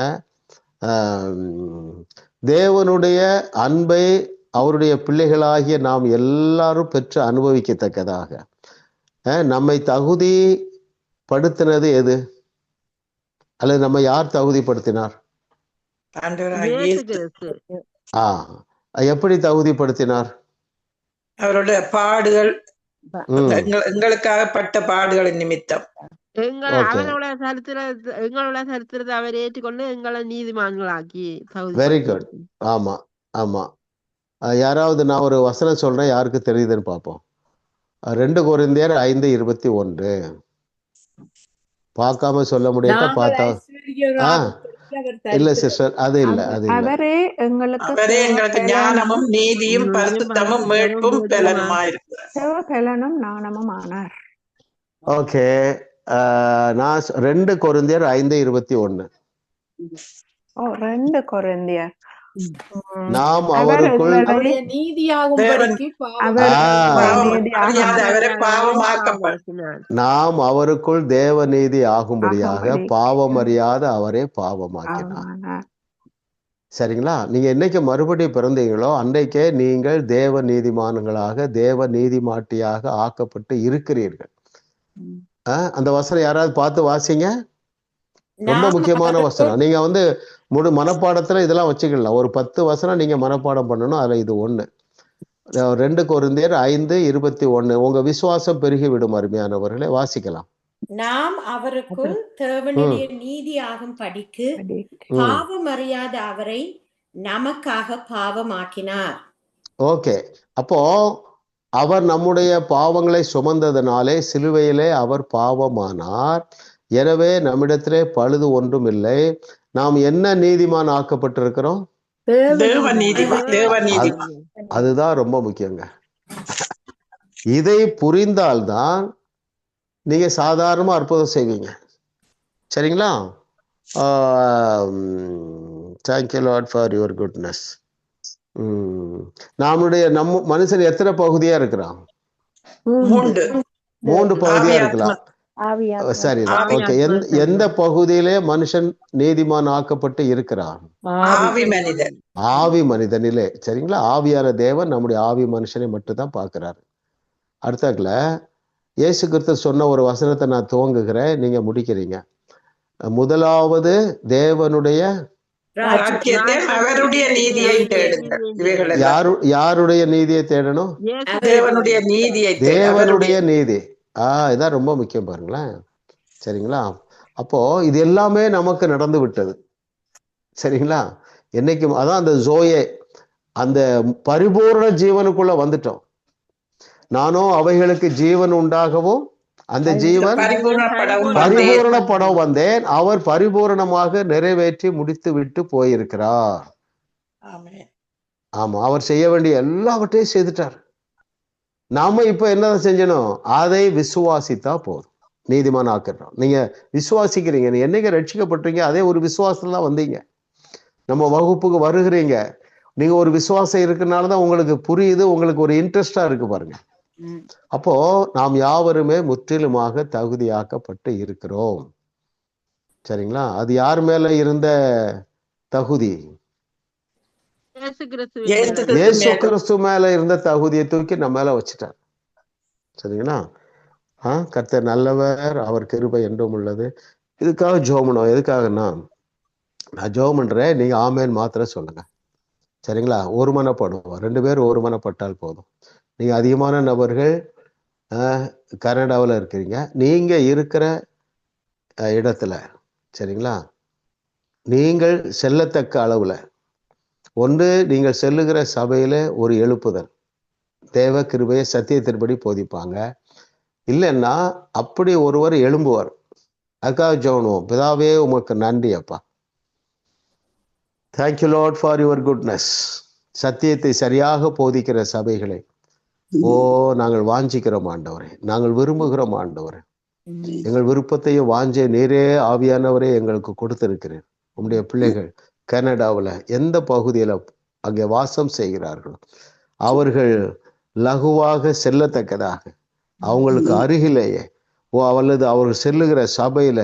தேவனுடைய அன்பை அவருடைய பிள்ளைகளாகிய நாம் எல்லாரும் பெற்று அனுபவிக்கத்தக்கதாக நம்மை தகுதிப்படுத்தினது எது? அல்லது நம்ம யார் தகுதிப்படுத்தினார்? எப்படி தகுதிப்படுத்தினார்? அவருடைய பாடுகள், எங்களுக்காக பட்ட பாடுகளின் நிமித்தம் எங்களோட சரித்திரத்தை அவர் ஏற்றுக்கொண்டு எங்களை நீதிமான்களாக்கி. Very good. ஆமா ஆமா. யாராவது நான் ஒரு வசனம் சொல்றேன், யாருக்கு தெரியுதுன்னு பார்ப்போம். 2 கொரிந்தியர் 5:21. பார்க்காம சொல்ல முடியாத பார்த்தா இல்ல சிஸ்டர், அது இல்ல. அவரே எங்களுக்கு ஞானமும் நீதியும் பரிசுத்தமும் மீட்பும் பலனும் ஞானமும் ஆனார். ஓகே, நான் 2 கொரிந்தியர் 5:21. 2 கொரிந்தியர். நாம் அவருக்குள் தேவ நீதி ஆகும்படியாக பாவம் அறியாத அவரே பாவமாக்கினார். சரிங்களா? நீங்க என்னைக்கு மறுபடியும் பிறந்தீங்களோ அன்றைக்கே நீங்கள் தேவ நீதிமான்களாக, தேவ நீதிமாட்டியாக ஆக்கப்பட்டு இருக்கிறீர்கள். அந்த வசனம் யாராவது பார்த்து வாசிங்க. ரொம்ப முக்கியமான வசனம். நீங்க மனப்பாடத்துல இதெல்லாம் வச்சுக்கலாம். ஒரு 10 வசனம் நீங்க மனப்பாடம் பண்ணணும். அதுல இது ஒண்ணு. 2 கொரிந்தியர் 5:21. உங்க விசுவாசம் பெருகி விடும் அருமையானவர்களே, வாசிக்கலாம். நாம் அவருக்குள் தேவனுடைய நீதியாகும் படிக்கு பாவம் அறியாத அவரை நமக்காக பாவமாக்கினார். ஓகே, அப்போ அவர் நம்முடைய பாவங்களை சுமந்ததனாலே சிலுவையிலே அவர் பாவமானார். எனவே நம்மிடத்திலே பழுது ஒன்றும் இல்லை. நாம் என்ன நீதிமான் ஆக்கப்பட்டிருக்கிறோம்? அதுதான் ரொம்ப முக்கியங்க. இதை புரிந்தால்தான் நீங்க சாதாரணமா அற்புதம் செய்வீங்க. சரிங்களா? Thank you Lord for your goodness. நம்ம மனுஷன் எத்தனை பகுதியா இருக்கிறான்? 3 பகுதியா இருக்கலாம். சரிதான். ஓகே, எந்த பகுதியிலே மனுஷன் நீதிமான் ஆக்கப்பட்டு இருக்கிறான்? ஆவி மனிதனிலே. சரிங்களா? ஆவியான தேவன் நம்முடைய ஆவி மனுஷனை மட்டும் தான் பார்க்கிறாரு. அடுத்தாக்குல இயேசு கிறிஸ்து சொன்ன ஒரு வசனத்தை நான் துவங்குகிறேன், நீங்க முடிக்கிறீங்க. முதலாவது தேவனுடைய யாருடைய நீதியை தேடணும்? தேவனுடைய நீதி. இதான் ரொம்ப முக்கியம் பாருங்களேன். சரிங்களா? அப்போ இது எல்லாமே நமக்கு நடந்து விட்டது. சரிங்களா? என்னைக்கும் அதான் அந்த ஜோயே, அந்த பரிபூர்ண ஜீவனுக்குள்ள வந்துட்டோம். நானும் அவைகளுக்கு ஜீவன் உண்டாகவும் அந்த ஜீவன் பரிபூரணப்படம் வந்தேன். அவர் பரிபூரணமாக நிறைவேற்றி முடித்து விட்டு போயிருக்கிறார். ஆமா, அவர் செய்ய வேண்டிய எல்லாவற்றையும் செய்துட்டார். நாம இப்ப என்ன செஞ்சணும்? அதை விசுவாசித்தா போதும், நீதிமான் ஆக்குறோம். நீங்க விசுவாசிக்கிறீங்க, நீ என்னைக்கு ரட்சிக்கப்பட்டீங்க அதே ஒரு விசுவாசம் தான் வந்தீங்க. நம்ம வகுப்புக்கு வருகிறீங்க, நீங்க ஒரு விசுவாசம் இருக்குனாலதான் உங்களுக்கு புரியுது, உங்களுக்கு ஒரு இன்ட்ரெஸ்டா இருக்கு பாருங்க. அப்போ நாம் யாவருமே முற்றிலுமாக தகுதியாக்கப்பட்டு இருக்கிறோம். சரிங்களா? அது யார் மேல இருந்த தகுதி? இயேசு கிறிஸ்து மேல இருந்த தகுதியை தூக்கி நம்ம மேல வச்சுட்டார். சரிங்களா? கர்த்தர் நல்லவர், அவர் கிருபை என்றும் உள்ளது. இதுக்காக ஜெபம் பண்ணுவோம். எதுக்காகன்னா, நான் ஜெபம் பண்றேன், நீங்க ஆமேன் மாத்திரம் சொல்லுங்க. சரிங்களா? ஒருமனப்படுவோம். 2 பேர் ஒருமனப்பட்டால் போதும். நீங்க அதிகமான நபர்கள் கனடாவில் இருக்கிறீங்க. நீங்க இருக்கிற இடத்துல, சரிங்களா, நீங்கள் செல்லத்தக்க அளவுல ஒன்று, நீங்கள் செல்லுகிற சபையில ஒரு எழுப்புதல், தேவ கிருபையை சத்தியத்தின்படி போதிப்பாங்க. இல்லைன்னா அப்படி ஒருவர் எழும்புவார். அதுக்காக ஜெபம். பிதாவே உமக்கு நன்றி அப்பா. Thank you Lord for your goodness. சத்தியத்தை சரியாக போதிக்கிற சபைகளை நாங்கள் வாஞ்சிக்கிறோம் ஆண்டவரே, நாங்கள் விரும்புகிறோம் ஆண்டவரே. எங்கள் விருப்பத்தையும் வாஞ்சை நீரே ஆவியானவரே எங்களுக்கு கொடுத்திருக்கிறேன். உங்களுடைய பிள்ளைகள் கனடாவில் எந்த பகுதியில அங்கே வாசம் செய்கிறார்களோ அவர்கள் லகுவாக செல்லத்தக்கதாக, அவங்களுக்கு அருகிலேயே அல்லது அவர்கள் செல்லுகிற சபையில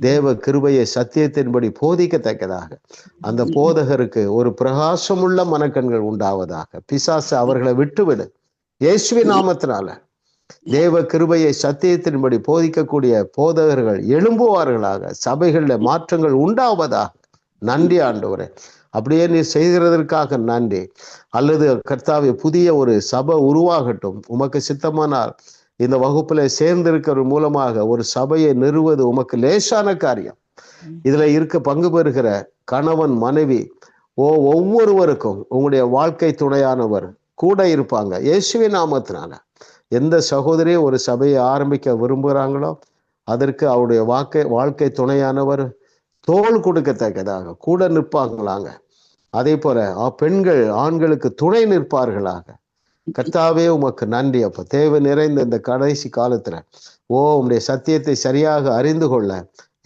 தேவ கிருபையை சத்தியத்தின்படி போதிக்கத்தக்கதாக அந்த போதகருக்கு ஒரு பிரகாசமுள்ள மனக்கண்கள் உண்டாவதாக. பிசாசு அவர்களை விட்டுவிடு இயேசுவின் நாமத்தினால. தேவ கிருபையை சத்தியத்தின்படி போதிக்கக்கூடிய போதகர்கள் எழும்புவார்களாக. சபைகளில் மாற்றங்கள் உண்டாவதாக. நன்றி ஆண்டவரே, அப்படியே நீ செய்கிறதற்காக நன்றி. அல்லது கர்த்தாவே, புதிய ஒரு சபை உருவாகட்டும். உமக்கு சித்தமானால் இந்த வகுப்புல சேர்ந்திருக்கிற மூலமாக ஒரு சபையை நிறுவது உமக்கு லேசான காரியம். இதுல பங்கு பெறுகிற கணவன் மனைவி ஒவ்வொருவருக்கும் உங்களுடைய வாழ்க்கை துணையானவர் கூட இருப்பாங்க இயேசுவின் நாமத்தினால. எந்த சகோதரி ஒரு சபையை ஆரம்பிக்க விரும்புகிறாங்களோ அதற்கு அவருடைய வாழ்க்கை துணையானவர் தோள் கொடுக்கத்தக்கதாக கூட நிற்பாங்களாங்க. அதே போல பெண்கள் ஆண்களுக்கு துணை நிற்பார்களாக. கர்த்தாவே உமக்கு நன்றி அப்ப. தேவை நிறைந்த இந்த கடைசி காலத்துல உம்முடைய சத்தியத்தை சரியாக அறிந்து கொள்ள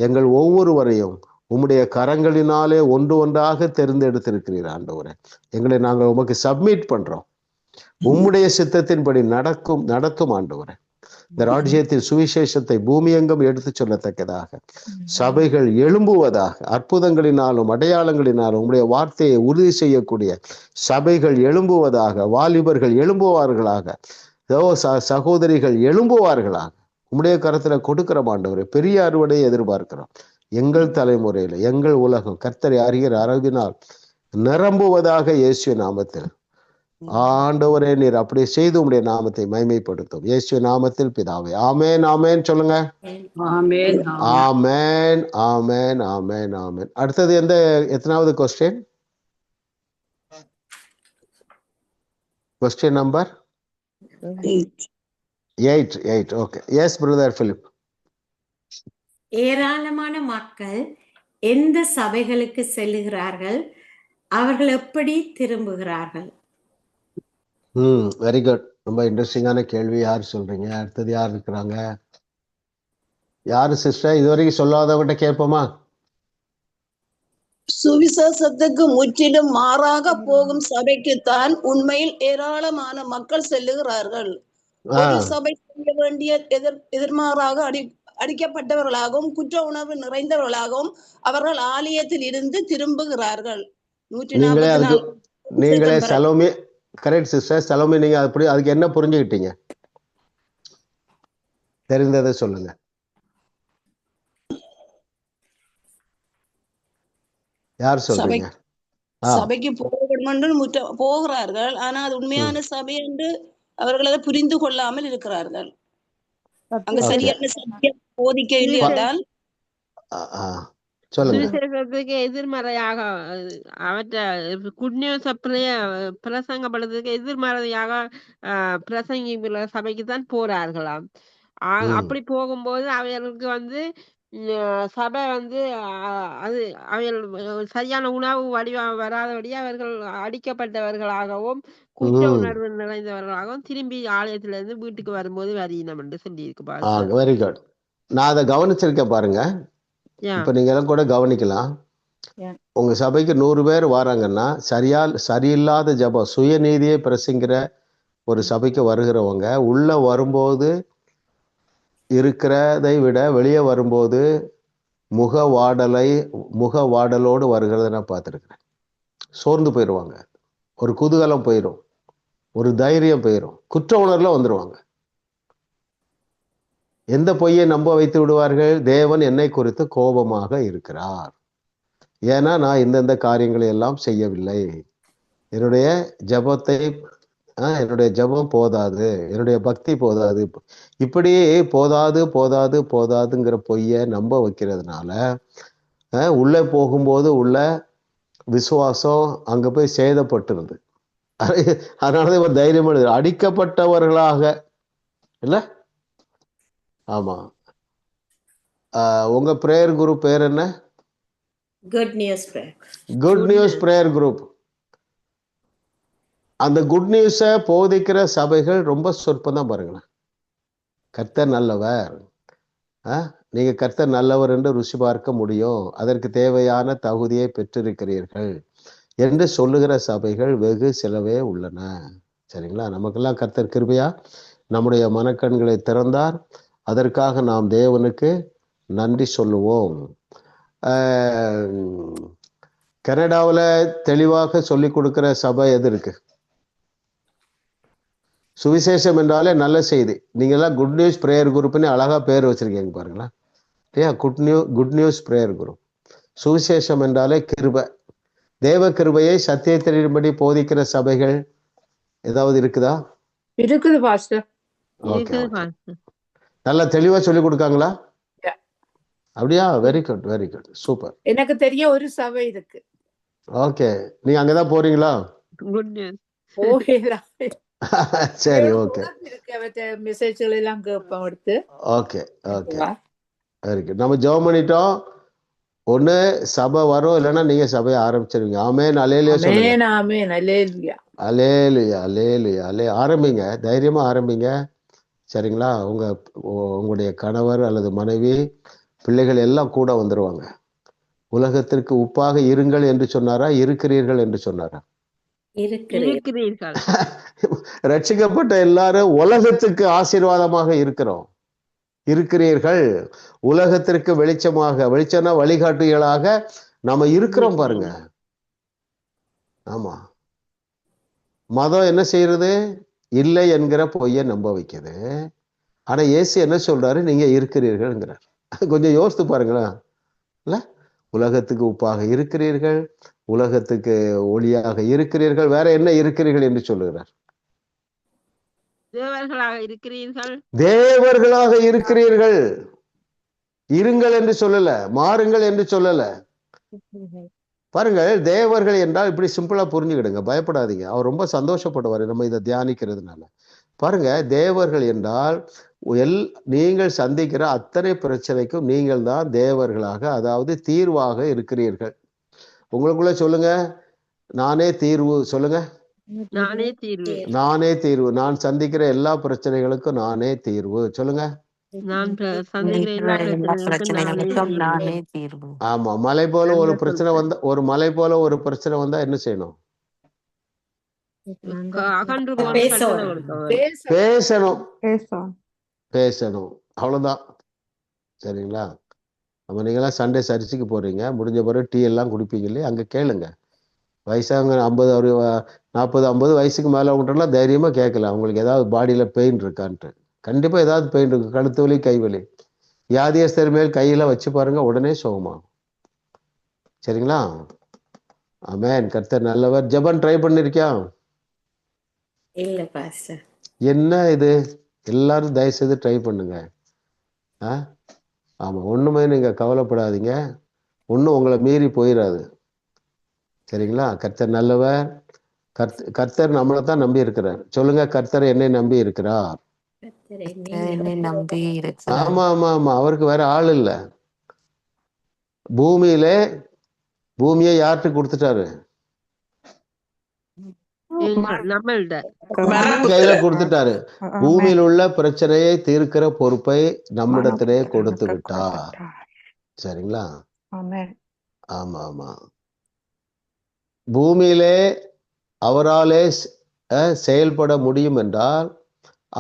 எங்கள் ஒவ்வொருவரையும் உம்முடைய கரங்களினாலே ஒன்று ஒன்றாக தேர்ந்தெடுத்திருக்கிறீர் ஆண்டவரே. எங்களை நாங்கள் உமக்கு சப்மிட் பண்றோம். உம்முடைய சித்தத்தின்படி நடத்தும் ஆண்டவரே. இந்த ராஜ்யத்தின் சுவிசேஷத்தை பூமியெங்கும் எடுத்து சொல்லத்தக்கதாக சபைகள் எழும்புவதாக. அற்புதங்களினாலும் அடையாளங்களினாலும் உம்முடைய வார்த்தையை உறுதி செய்யக்கூடிய சபைகள் எழும்புவதாக. வாலிபர்கள் எழும்புவார்களாக. சகோதரிகள் எழும்புவார்களாக. உம்முடைய கரத்துல கொடுக்கிற ஆண்டவரே. பெரிய அறுவடையை எதிர்பார்க்கிறோம் எங்கள் தலைமுறையில எங்கள் உலகம் கர்த்தரை அறிகிற அறிவினால் நிரம்புவதாக இயேசு நாமத்தில். ஆண்டவரே நீர் அப்படி செய்து உம்முடைய நாமத்தை மகிமைப்படுத்தும் இயேசு நாமத்தில் பிதாவே. ஆமேன் ஆமேன் சொல்லுங்க. ஆமென் ஆமேன் ஆமேன் ஆமேன் ஆமேன். அடுத்தது எத்தனாவது question? Question number 8. Okay. Yes brother Philip. ஏராளமான மக்கள் எந்த சபைகளுக்கு செல்லுகிறார்கள்? அவர்கள் எப்படி திரும்புகிறார்கள்? Very good. ரொம்ப இன்ட்ரெஸ்டிங்கான கேள்வி. யார் சொல்றீங்க? அடுத்தது யார் இருக்கிறாங்க? யாரு சிஸ்டர்? இதுவரைக்கும் சொல்லாதவங்கிட்ட கேட்போமா? சுவிசேஷத்துக்கு முற்றிலும் மாறாக போகும் சபைக்குத்தான் உண்மையில் ஏராளமான மக்கள் செல்லுகிறார்கள். ஒரு சபை செய்ய வேண்டிய எதிர்மாறாக அடிக்கப்பட்டவர்களாகவும் குற்ற உணர்வு நிறைந்தவர்களாகவும் அவர்கள் ஆலயத்தில் இருந்து திரும்புகிறார்கள். நீங்களே சலோமி, கரெக்ட் சிஸ்டர், சலோமி, நீங்க அதுக்கு என்ன புரிஞ்சுக்கிட்டீங்க? தெரிந்ததை சொல்லுங்க. யார் சொல்றீங்க? சபைக்கு போக வேண்டும் என்று போகிறார்கள், ஆனா அது உண்மையான சபை என்று அவர்கள் அதை புரிந்து கொள்ளாமல் இருக்கிறார்கள். அங்க சரியான சத்தியம் போதிக்கவில்லை என்றால் சுவிசேஷத்துக்கு எதிர்மறையாக அவற்றை குட் நியூஸ் பிரசங்கப்படுறதுக்கு எதிர்மறையாக பிரசங்கி சபைக்கு தான் போறார்களாம். அப்படி போகும்போது அவர்களுக்கு சபை அது அவர்கள் சரியான உணவு வடிவம் வராதபடி அவர்கள் அடிக்கப்பட்டவர்களாகவும் குற்ற உணர்வு நிறைந்தவர்களாகவும் திரும்பி ஆலயத்திலிருந்து வீட்டுக்கு வரும்போது வரியினம் என்று சொல்லி இருக்கு. Very good. நான் அதை கவனிச்சிருக்கேன் பாருங்க. இப்ப நீங்க எல்லாம் கூட கவனிக்கலாம். உங்க சபைக்கு 100 பேர் வராங்கன்னா சரியில்லாத ஜபம் சுயநீதியை பிரசங்கிற ஒரு சபைக்கு வருகிறவங்க உள்ள வரும்போது இருக்கிறதை விட வெளியே வரும்போது முக வாடலோடு வருகிறத நான் பார்த்துருக்கிறேன். சோர்ந்து போயிடுவாங்க, ஒரு குதூகலம் போயிடும், ஒரு தைரியம் போயிடும், குற்ற உணர்வுல வந்துடுவாங்க. எந்த பொய்யை நம்ப வைத்து விடுவார்கள்? தேவன் என்னை குறித்து கோபமாக இருக்கிறார், ஏன்னா நான் இந்தந்த காரியங்களை எல்லாம் செய்யவில்லை, என்னுடைய ஜபம் போதாது, என்னுடைய பக்தி போதாது, இப்படி போதாதுங்கிற பொய்யை நம்ப வைக்கிறதுனால உள்ள போகும்போது உள்ள விசுவாசம் அங்க போய் சேதப்பட்டுருது. அதனாலதான் ஒரு தைரியம் அடிக்கப்பட்டவர்களாக இல்ல. ஆமா. உங்க பிரேயர் குரூப் பேர் என்ன? Good news prayer. Good news prayer group. அந்த குட் நியூஸை போதிக்கிற சபைகள் ரொம்ப சொற்பம் தான் பாருங்களேன். கர்த்தர் நல்லவர், நீங்க கர்த்தர் நல்லவர் என்று ருசி பார்க்க முடியும், அதற்கு தேவையான தகுதியை பெற்றிருக்கிறீர்கள் என்று சொல்லுகிற சபைகள் வெகு சிலவே உள்ளன. சரிங்களா? நமக்கெல்லாம் கர்த்தர் கிருபையா நம்முடைய மனக்கண்களை திறந்தார். அதற்காக நாம் தேவனுக்கு நன்றி சொல்லுவோம். கனடாவில் தெளிவாக சொல்லி கொடுக்கிற சபை எது இருக்கு? சுவிசேஷம் என்றாலே நல்ல செய்தி. நீங்கெல்லாம் குட் நியூஸ் பிரேயர் குரூப்னு அழகா பேர் வச்சிருக்கீங்க பாருங்களா. Good news prayer group. சுவிசேஷம் என்றாலே கிருபை, தேவ கிருபையை சத்தியத்தின்படி போதிக்கிற சபைகள் ஏதாவது இருக்குதா? இருக்குது பாஸ்டர். நல்லா தெளிவா சொல்லி கொடுக்காங்களா? அப்படியா? Very good, very good, super. எனக்கு தெரிய ஒரு சபை இருக்கு. ஓகே, நீங்க அங்கதான் போறீங்களா? Good news. சரி, ஓகே. மெசேஜ்கள் எல்லாம் கேட்போம் எடுத்து. Okay, okay, very good. நம்ம ஜெபம் பண்ணிட்டோம். ஒண்ணு சபை வரும், இல்லைன்னா நீங்க சபையை ஆரம்பிச்சிருவீங்க. ஆமென், அல்லேலூயா சொல்லுங்க. ஆமென், அல்லேலூயா, அல்லேலூயா, அல்லேலூயா. ஆரம்பிங்க, தைரியமா ஆரம்பிங்க. சரிங்களா? உங்களுடைய கணவர் அல்லது மனைவி, பிள்ளைகள் எல்லாம் கூட வந்துருவாங்க. உலகத்திற்கு உப்பாக இருங்கள் என்று சொன்னாரா, இருக்கிறீர்கள் என்று சொன்னாரா? ரட்சிக்கப்பட்ட எல்லாரும் உலகத்துக்கு ஆசீர்வாதமாக இருக்கிறீர்கள். உலகத்திற்கு வெளிச்சம்னா வழிகாட்டிகளாக நாம இருக்கிறோம் பாருங்க. ஆமா. மதம் என்ன செய்யறது? இல்லை என்கிற பொய்யை நம்ப வைக்குது. ஆனா இயேசு என்ன சொல்றாரு? நீங்க இருக்கிறீர்கள்ங்கிறார். கொஞ்சம் யோசித்து பாருங்களேன். இல்ல? உலகத்துக்கு உப்பாக இருக்கிறீர்கள், உலகத்துக்கு ஒளியாக இருக்கிறீர்கள். வேற என்ன இருக்கிறீர்கள் என்று சொல்லுகிறார்? தேவர்களாக இருக்கிறீர்கள். தேவர்களாக இருக்கிறீர்கள். இருங்கள் என்று சொல்லல, மாறுங்கள் என்று சொல்லல. பாருங்கள், தேவர்கள் என்றால் இப்படி சிம்பிளா புரிஞ்சுக்கிடுங்க, பயப்படாதீங்க. அவர் ரொம்ப சந்தோஷப்படுவார் நம்ம இதை தியானிக்கிறதுனால. பாருங்க, தேவர்கள் என்றால் நீங்கள் சந்திக்கிற அத்தனை பிரச்சனைக்கும் நீங்கள் தான் தேவர்களாக, அதாவது தீர்வாக இருக்கிறீர்கள். உங்களுக்குள்ள சொல்லுங்க, நானே தீர்வு. சொல்லுங்க, நானே தீர்வு. நானே தீர்வு. நான் சந்திக்கிற எல்லா பிரச்சனைகளுக்கும் நானே தீர்வு. சொல்லுங்க, நான் சந்திக்கிற எல்லா பிரச்சனைகளுக்கும் நானே தீர்வு. ஆமா. மலை போல ஒரு பிரச்சனை வந்தா, ஒரு மலை போல ஒரு பிரச்சனை வந்தா என்ன செய்யணும்? பேசணும், பேசணும். அவ்வளவுதான். சரிங்களா? நம்ம நீங்களாம் சண்டே சர்ச்சுக்கு போறீங்க, முடிஞ்ச பிறகு டீ எல்லாம் குடிப்பீங்க இல்லையா? அங்க கேளுங்க. வயசாங்க 50 40 50 வயசுக்கு மேல அவங்கள்ட்டலாம் தைரியமா கேட்கலாம், அவங்களுக்கு ஏதாவது பாடியில பெயின் இருக்கான்ட்டு. கண்டிப்பா ஏதாவது பெயின் இருக்கு, கழுத்து வலி, கை வலி. வியாதியஸ்தர் மேல் கையில வச்சு பாருங்க, உடனே சுகமாகும். சரிங்களா? ஆமென். கர்த்தர் நல்லவர். ஜெபம் ட்ரை பண்ணிருக்கியா? இல்ல பாஸ்டர். என்ன இது? எல்லாரும் தயவு செய்து ட்ரை பண்ணுங்க. ஆமா, ஒண்ணுமே நீங்க கவலைப்படாதீங்க, ஒன்றும் உங்களை மீறி போயிடாது. சரிங்களா? கர்த்தர் நல்லவர். கர்த்தர் நம்மளை தான் நம்பி இருக்கிறார். சொல்லுங்க, கர்த்தர் என்னை நம்பி இருக்கிறார். ஆமா ஆமா ஆமா, அவருக்கு வேற ஆள் இல்ல. பூமியை யார்கிட்ட கொடுத்துட்டாரு? கையில கொடுத்துட்டாரு. பூமியில் உள்ள பிரச்சனையை தீர்க்கிற பொறுப்பை நம்மிடத்திலே கொடுத்து விட்டார். சரிங்களா? ஆமா ஆமா. பூமியிலே அவராலே செயல்பட முடியும் என்றால்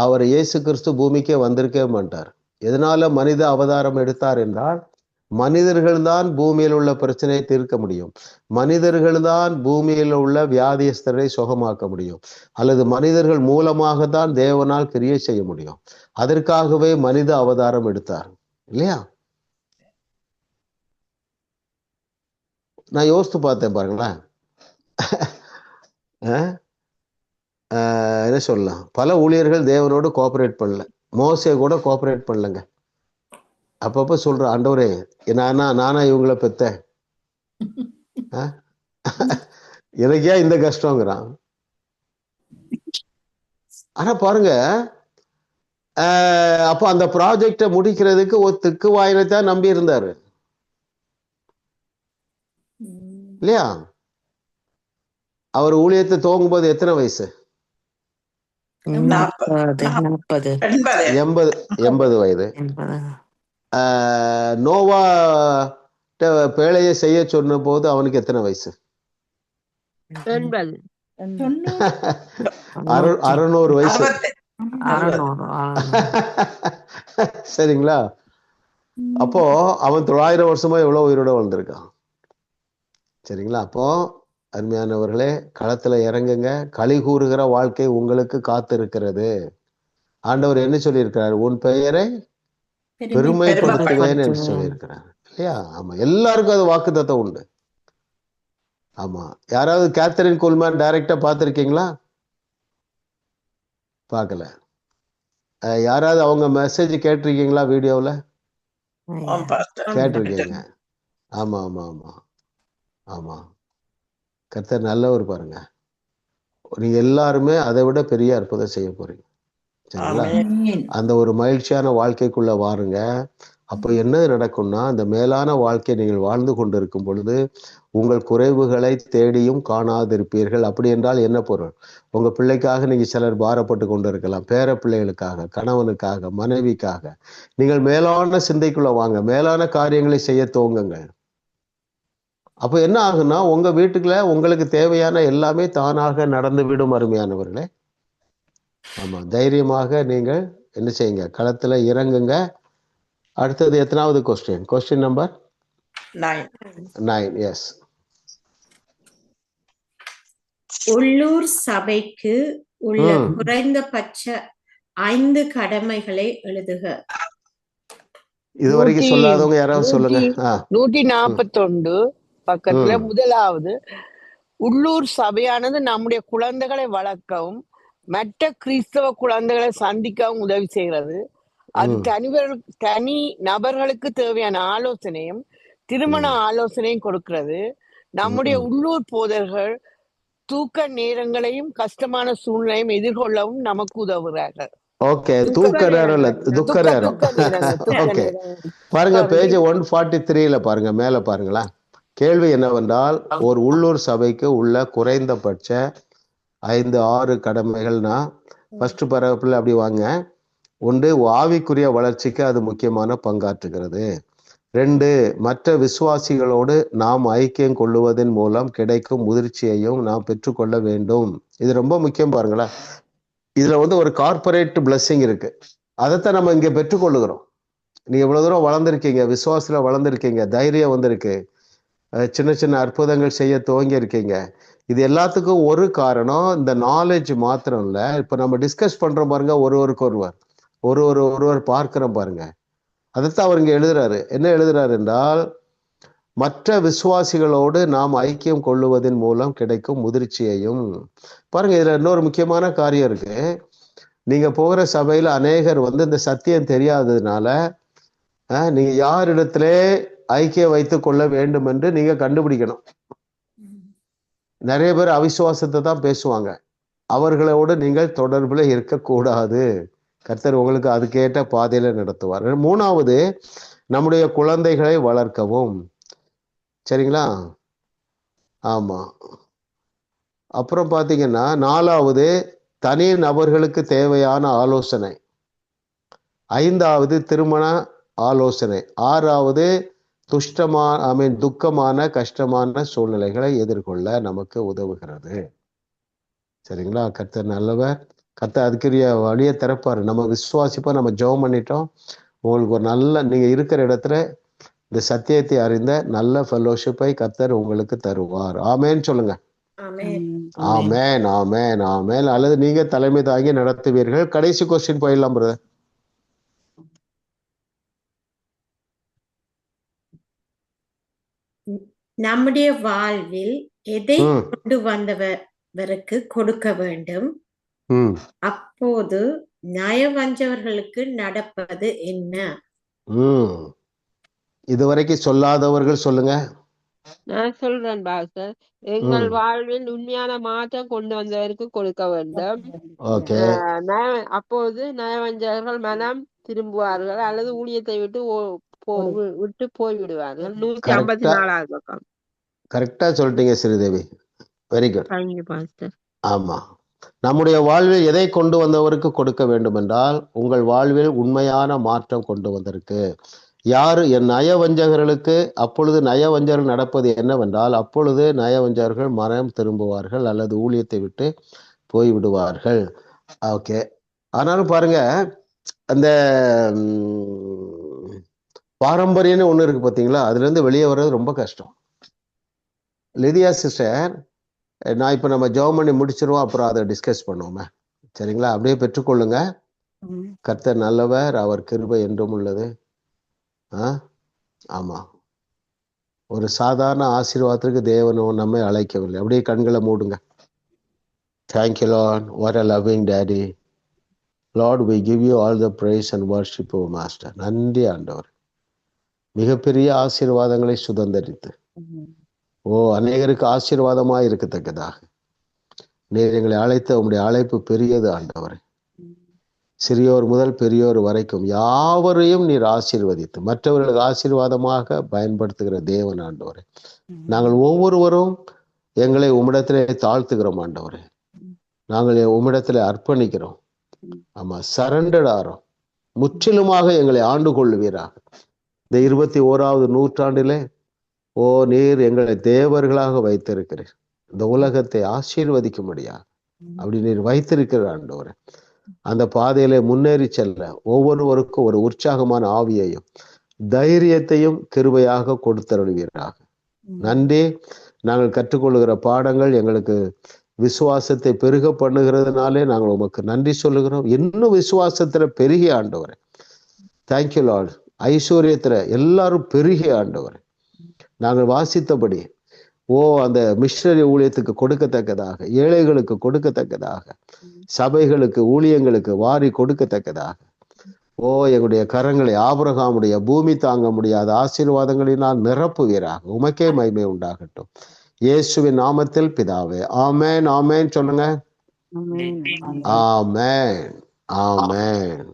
அவர் இயேசு கிறிஸ்து பூமிக்கே வந்திருக்கவே மாட்டார். எதனால மனித அவதாரம் எடுத்தார் என்றால், மனிதர்கள் தான் பூமியில் உள்ள பிரச்சனையை தீர்க்க முடியும், மனிதர்கள் தான் பூமியில் உள்ள வியாதியஸ்தரை சுகமாக்க முடியும், அல்லது மனிதர்கள் மூலமாக தான் தேவனால் கிரியை செய்ய முடியும். அதற்காகவே மனித அவதாரம் எடுத்தார் இல்லையா? நான் யோசித்து பார்த்தேன் பாருங்களேன். என்ன சொல்லலாம், பல ஊழியர்கள் தேவனோடு கோஆபரேட் பண்ணல. மோசே கூட கோஆபரேட் பண்ணலங்க. அப்பப்ப சொல்ற, ஆண்டவரே நானா இவங்களை பெத்தேன், எனக்கு ஏன் இந்த கஷ்டங்கிறான். ஆனா பாருங்க, அப்ப அந்த ப்ராஜெக்டை முடிக்கிறதுக்கு ஒரு திக்கு வாயினத்தான் நம்பி இருந்தாரு இல்லையா? அவர் ஊழியத்தை துவங்கும் போது எத்தனை வயசு? 80 வயது. நோவா பேழையை செய்ய சொன்ன போது அவனுக்கு எத்தனை வயசு? 600 வயசு. சரிங்களா? அப்போ அவன் 900 வருஷமா எவ்வளவு உயிரோட வாழ்ந்திருக்கான். சரிங்களா? அப்போ அருமையானவர்களே, களத்துல இறங்குங்க. களி கூறுகிற வாழ்க்கை உங்களுக்கு காத்திருக்கிறது. ஆண்டவர் என்ன சொல்லியிருக்கிறார்? உன் பெயரை பெருமைப்படுத்துவேன் என்று சொல்லியிருக்கிறார் இல்லையா? ஆமா, எல்லாருக்கும் அது வாக்குத்தத்தம் உண்டு. ஆமா. யாராவது கேத்தரின் கோல்மேன் டைரக்டா பார்த்திருக்கீங்களா? பார்க்கல. யாராவது அவங்க மெசேஜ் கேட்டிருக்கீங்களா? வீடியோவில் கேட்டிருக்கீங்க. ஆமா ஆமா ஆமா ஆமா. கர்த்தர் நல்லவர். பாருங்க, நீங்க எல்லாருமே அதை விட பெரிய அற்புதம் செய்ய போறீங்க. சரிங்களா? அந்த ஒரு மகிழ்ச்சியான வாழ்க்கைக்குள்ள வாருங்க. அப்போ என்ன நடக்கும்னா, அந்த மேலான வாழ்க்கை நீங்கள் வாழ்ந்து கொண்டிருக்கும் பொழுது உங்கள் குறைவுகளை தேடியும் காணாதிருப்பீர்கள். அப்படி என்றால் என்ன பொருள்? உங்க பிள்ளைக்காக நீங்க சிலர் பாரப்பட்டு கொண்டு இருக்கலாம், பேர பிள்ளைகளுக்காக, கணவனுக்காக, மனைவிக்காக. நீங்கள் மேலான சிந்தைக்குள்ள வாங்க, மேலான காரியங்களை செய்ய துவங்குங்கள். அப்போ என்ன ஆகுன்னா, உங்க வீட்டுக்குள்ள உங்களுக்கு தேவையான எல்லாமே தானாக நடந்து விடும். அருமையானவர்களே, ஆமா, தைரியமாக நீங்கள் என்ன செய்யுங்க? களத்துல இறங்குங்க. அடுத்தது எத்தனாவது கொஸ்டின்? Question number 9. எஸ். உள்ளூர் சபைக்கு உள்ள குறைந்தபட்ச 5 கடமைகளை எழுதுக. இது வரைக்கும் சொல்லாதவங்க யாராவது சொல்லுங்க. 141 பக்கத்துல முதலாவது, உள்ளூர் சபையானது நம்முடைய குழந்தைகளை வளர்க்கவும் மற்ற கிறிஸ்தவ குழந்தைகளை சந்திக்கவும் உதவி செய்கிறது. அது தனி நபர்களுக்கு தேவையான ஆலோசனையும் திருமண ஆலோசனையும் கொடுக்கிறது. நம்முடைய உள்ளூர் போதர்கள் தூக்க நேரங்களையும் கஷ்டமான சூழ்நிலையும் எதிர்கொள்ளவும் நமக்கு உதவுகிறார்கள். ஓகே, தூக்க நேரம் இல்ல, துக்க நேரம். ஓகே, பாருங்க பேஜ் 143ல பாருங்க, மேல பாருங்களா. கேள்வி என்னவென்றால், ஒரு உள்ளூர் சபைக்கு உள்ள குறைந்தபட்ச 5-6 கடமைகள்னா, ஃபர்ஸ்ட் பரப்பில் அப்படி வாங்க. 1, ஆவிக்குரிய வளர்ச்சிக்கு அது முக்கியமான பங்காற்றுகிறது. 2, மற்ற விசுவாசிகளோடு நாம் ஐக்கியம் கொள்ளுவதன் மூலம் கிடைக்கும் முதிர்ச்சியையும் நாம் பெற்றுக்கொள்ள வேண்டும். இது ரொம்ப முக்கியம் பாருங்களேன். இதுல ஒரு கார்பரேட் பிளஸ்ஸிங் இருக்கு, அதைத்தான் நம்ம இங்க பெற்றுக்கொள்ளுகிறோம். நீ எவ்வளவு தூரம் வளர்ந்துருக்கீங்க, விசுவாசத்துல வளர்ந்துருக்கீங்க, தைரியம் வந்திருக்கு, சின்ன சின்ன அற்புதங்கள் செய்ய துவங்கி இருக்கீங்க. இது எல்லாத்துக்கும் ஒரு காரணம் இந்த நாலேஜ் மாத்திரம் இல்ல. இப்ப நம்ம டிஸ்கஸ் பண்றோம் பாருங்க, ஒருவர் பார்க்கிறோம் பாருங்க. அதைத்தான் அவர் இங்க எழுதுறாரு. என்ன எழுதுறாரு என்றால், மற்ற விசுவாசிகளோடு நாம் ஐக்கியம் கொள்ளுவதன் மூலம் கிடைக்கும் முதிர்ச்சியையும். பாருங்க, இதுல இன்னொரு முக்கியமான காரியம் இருக்கு. நீங்க போகிற சபையில அநேகர் இந்த சத்தியம் தெரியாததுனால நீங்க யாரிடத்திலே ஐக்கியம் வைத்துக் கொள்ள வேண்டும் என்று நீங்க கண்டுபிடிக்கணும். நிறைய பேர் அவிசுவாசத்தை தான் பேசுவாங்க. அவர்களோடு நீங்கள் தொடர்புல இருக்கக்கூடாது. கர்த்தர் உங்களுக்கு அதுக்கேற்ற பாதையில நடத்துவார். 3வது, நம்முடைய குழந்தைகளை வளர்க்கவும். சரிங்களா? ஆமா. அப்புறம் பாத்தீங்கன்னா 4வது, தனி நபர்களுக்கு தேவையான ஆலோசனை. 5வது, திருமண ஆலோசனை. 6வது, துக்கமான கஷ்டமான சூழ்நிலைகளை எதிர்கொள்ள நமக்கு உதவுகிறது. சரிங்களா? கர்த்தர் நல்லவர். கர்த்தர் அதுக்குரிய வழியை திறப்பாரு. நம்ம விசுவாசிப்போம், நம்ம ஜெபம் பண்ணிட்டோம். உங்களுக்கு ஒரு நல்ல, நீங்க இருக்கிற இடத்துல இந்த சத்தியத்தை அறிந்த நல்ல ஃபெலோஷிப்பை கர்த்தர் உங்களுக்கு தருவார். ஆமேன்னு சொல்லுங்க. ஆமேன், ஆமேன், ஆமேன். அல்லது நீங்க தலைமை தாங்கி நடத்துவீர்கள். கடைசி கொஸ்டின் போயிடலாம் பிரதர். நம்முடைய வாழ்வில் எதை கொண்டு வந்தவருக்கு கொடுக்க வேண்டும், அப்போது நயவஞ்சவர்களுக்கு நடப்பது என்ன? இதுவரைக்கும் சொல்லாதவர்கள் சொல்லுங்க. நான் சொல்றேன் பாஸ்டர். எங்கள் வாழ்வில் உண்மையான மாற்றம் கொண்டு வந்தவருக்கு கொடுக்க வேண்டும். அப்போது நயவஞ்சகர்கள் மனம் திரும்புவார்கள் அல்லது ஊழியத்தை விட்டு போய்விடுவார்கள். 154 பக்கம். கரெக்டா சொல்லிட்டீங்க Sridevi. Very good. Thank you pastor. ஆமா, நம்முடைய வாழ்வில் எதை கொண்டு வந்தவருக்கு கொடுக்க வேண்டும் என்றால், உங்கள் வாழ்வில் உண்மையான மாற்றம் கொண்டு வந்திருக்கு. யாரு? என் நயவஞ்சகர்களுக்கு. அப்பொழுது நயவஞ்சகர்கள் நடப்பது என்னவென்றால், அப்பொழுது நயவஞ்சகர்கள் மனம் திரும்புவார்கள் அல்லது ஊழியத்தை விட்டு போய்விடுவார்கள். ஓகே, ஆனாலும் பாருங்க, அந்த பாரம்பரியம்னு ஒண்ணு இருக்கு பாத்தீங்களா, அதுல இருந்து வெளியே வர்றது ரொம்ப கஷ்டம். லிதியா சிஸ்டர், நான் இப்ப நம்ம ஜெபம் பண்ணி முடிச்சிருவோம், அப்புறம் அதை டிஸ்கஸ் பண்ணுவோமே. சரிங்களா? அப்படியே பெற்றுக்கொள்ளுங்க. கர்த்தர் நல்லவர், அவர் கிருபை என்றும் உள்ளது. ஆமா, ஒரு சாதாரண ஆசீர்வாதத்திற்கு தேவன் நம்மை அழைக்கவில்லை. அப்படியே கண்களை மூடுங்க. Thank you Lord, what a loving daddy. Lord, we give you all the praise and worship, O Master. நன்றி ஆண்டவர். மிகப்பெரிய ஆசீர்வாதங்களை சுதந்தரித்து அநேகருக்கு ஆசீர்வாதமாய் இருக்கத்தக்கதாக நீர் எங்களை அழைத்த உம்முடைய அழைப்பு பெரியது ஆண்டவரே. சிறியோர் முதல் பெரியோர் வரைக்கும் யாவரையும் நீர் ஆசீர்வதித்து மற்றவர்களுக்கு ஆசீர்வாதமாக பயன்படுத்துகிற தேவன் ஆண்டவரே. நாங்கள் ஒவ்வொருவரும் எங்களை உம்மிடத்திலே தாழ்த்துகிறோம் ஆண்டவரே. நாங்கள் உம்மிடத்திலே அர்ப்பணிக்கிறோம். ஆமா, சரண்டர் ஆறோம். முற்றிலுமாக எங்களை ஆண்டு கொள்ளுவீராக. இந்த 21வது நூற்றாண்டிலே நீர் எங்களை தேவர்களாக வைத்திருக்கிறீர். இந்த உலகத்தை ஆசீர்வதிக்கும்படியா அப்படி நீர் வைத்திருக்கிற ஆண்டவரே. அந்த பாதையில முன்னேறி செல்ல ஒவ்வொருவருக்கும் ஒரு உற்சாகமான ஆவியையும் தைரியத்தையும் கிருபையாக கொடுத்தருள்வீராக. நன்றி. நாங்கள் கற்றுக்கொள்ளுகிற பாடங்கள் எங்களுக்கு விசுவாசத்தை பெருக பண்ணுகிறதுனாலே நாங்கள் உமக்கு நன்றி சொல்லுகிறோம். இன்னும் விசுவாசத்துல பெருகிய ஆண்டவரே. Thank you Lord. ஐஸ்வர்யத்துல எல்லாரும் பெருகிய ஆண்டவர் நாங்கள் வாசித்தபடி அந்த மிஷனரி ஊழியத்துக்கு கொடுக்கத்தக்கதாக, ஏழைகளுக்கு கொடுக்கத்தக்கதாக, சபைகளுக்கு ஊழியங்களுக்கு வாரி கொடுக்கத்தக்கதாக எங்களுடைய கரங்களை ஆபிரகாமுடைய பூமி தாங்க முடியாத ஆசீர்வாதங்களினால் நிரப்புவீராக. உமக்கே மகிமை உண்டாகட்டும் இயேசுவின் நாமத்தில் பிதாவே. ஆமென் ஆமென் சொல்லுங்க. ஆமென் ஆமென்.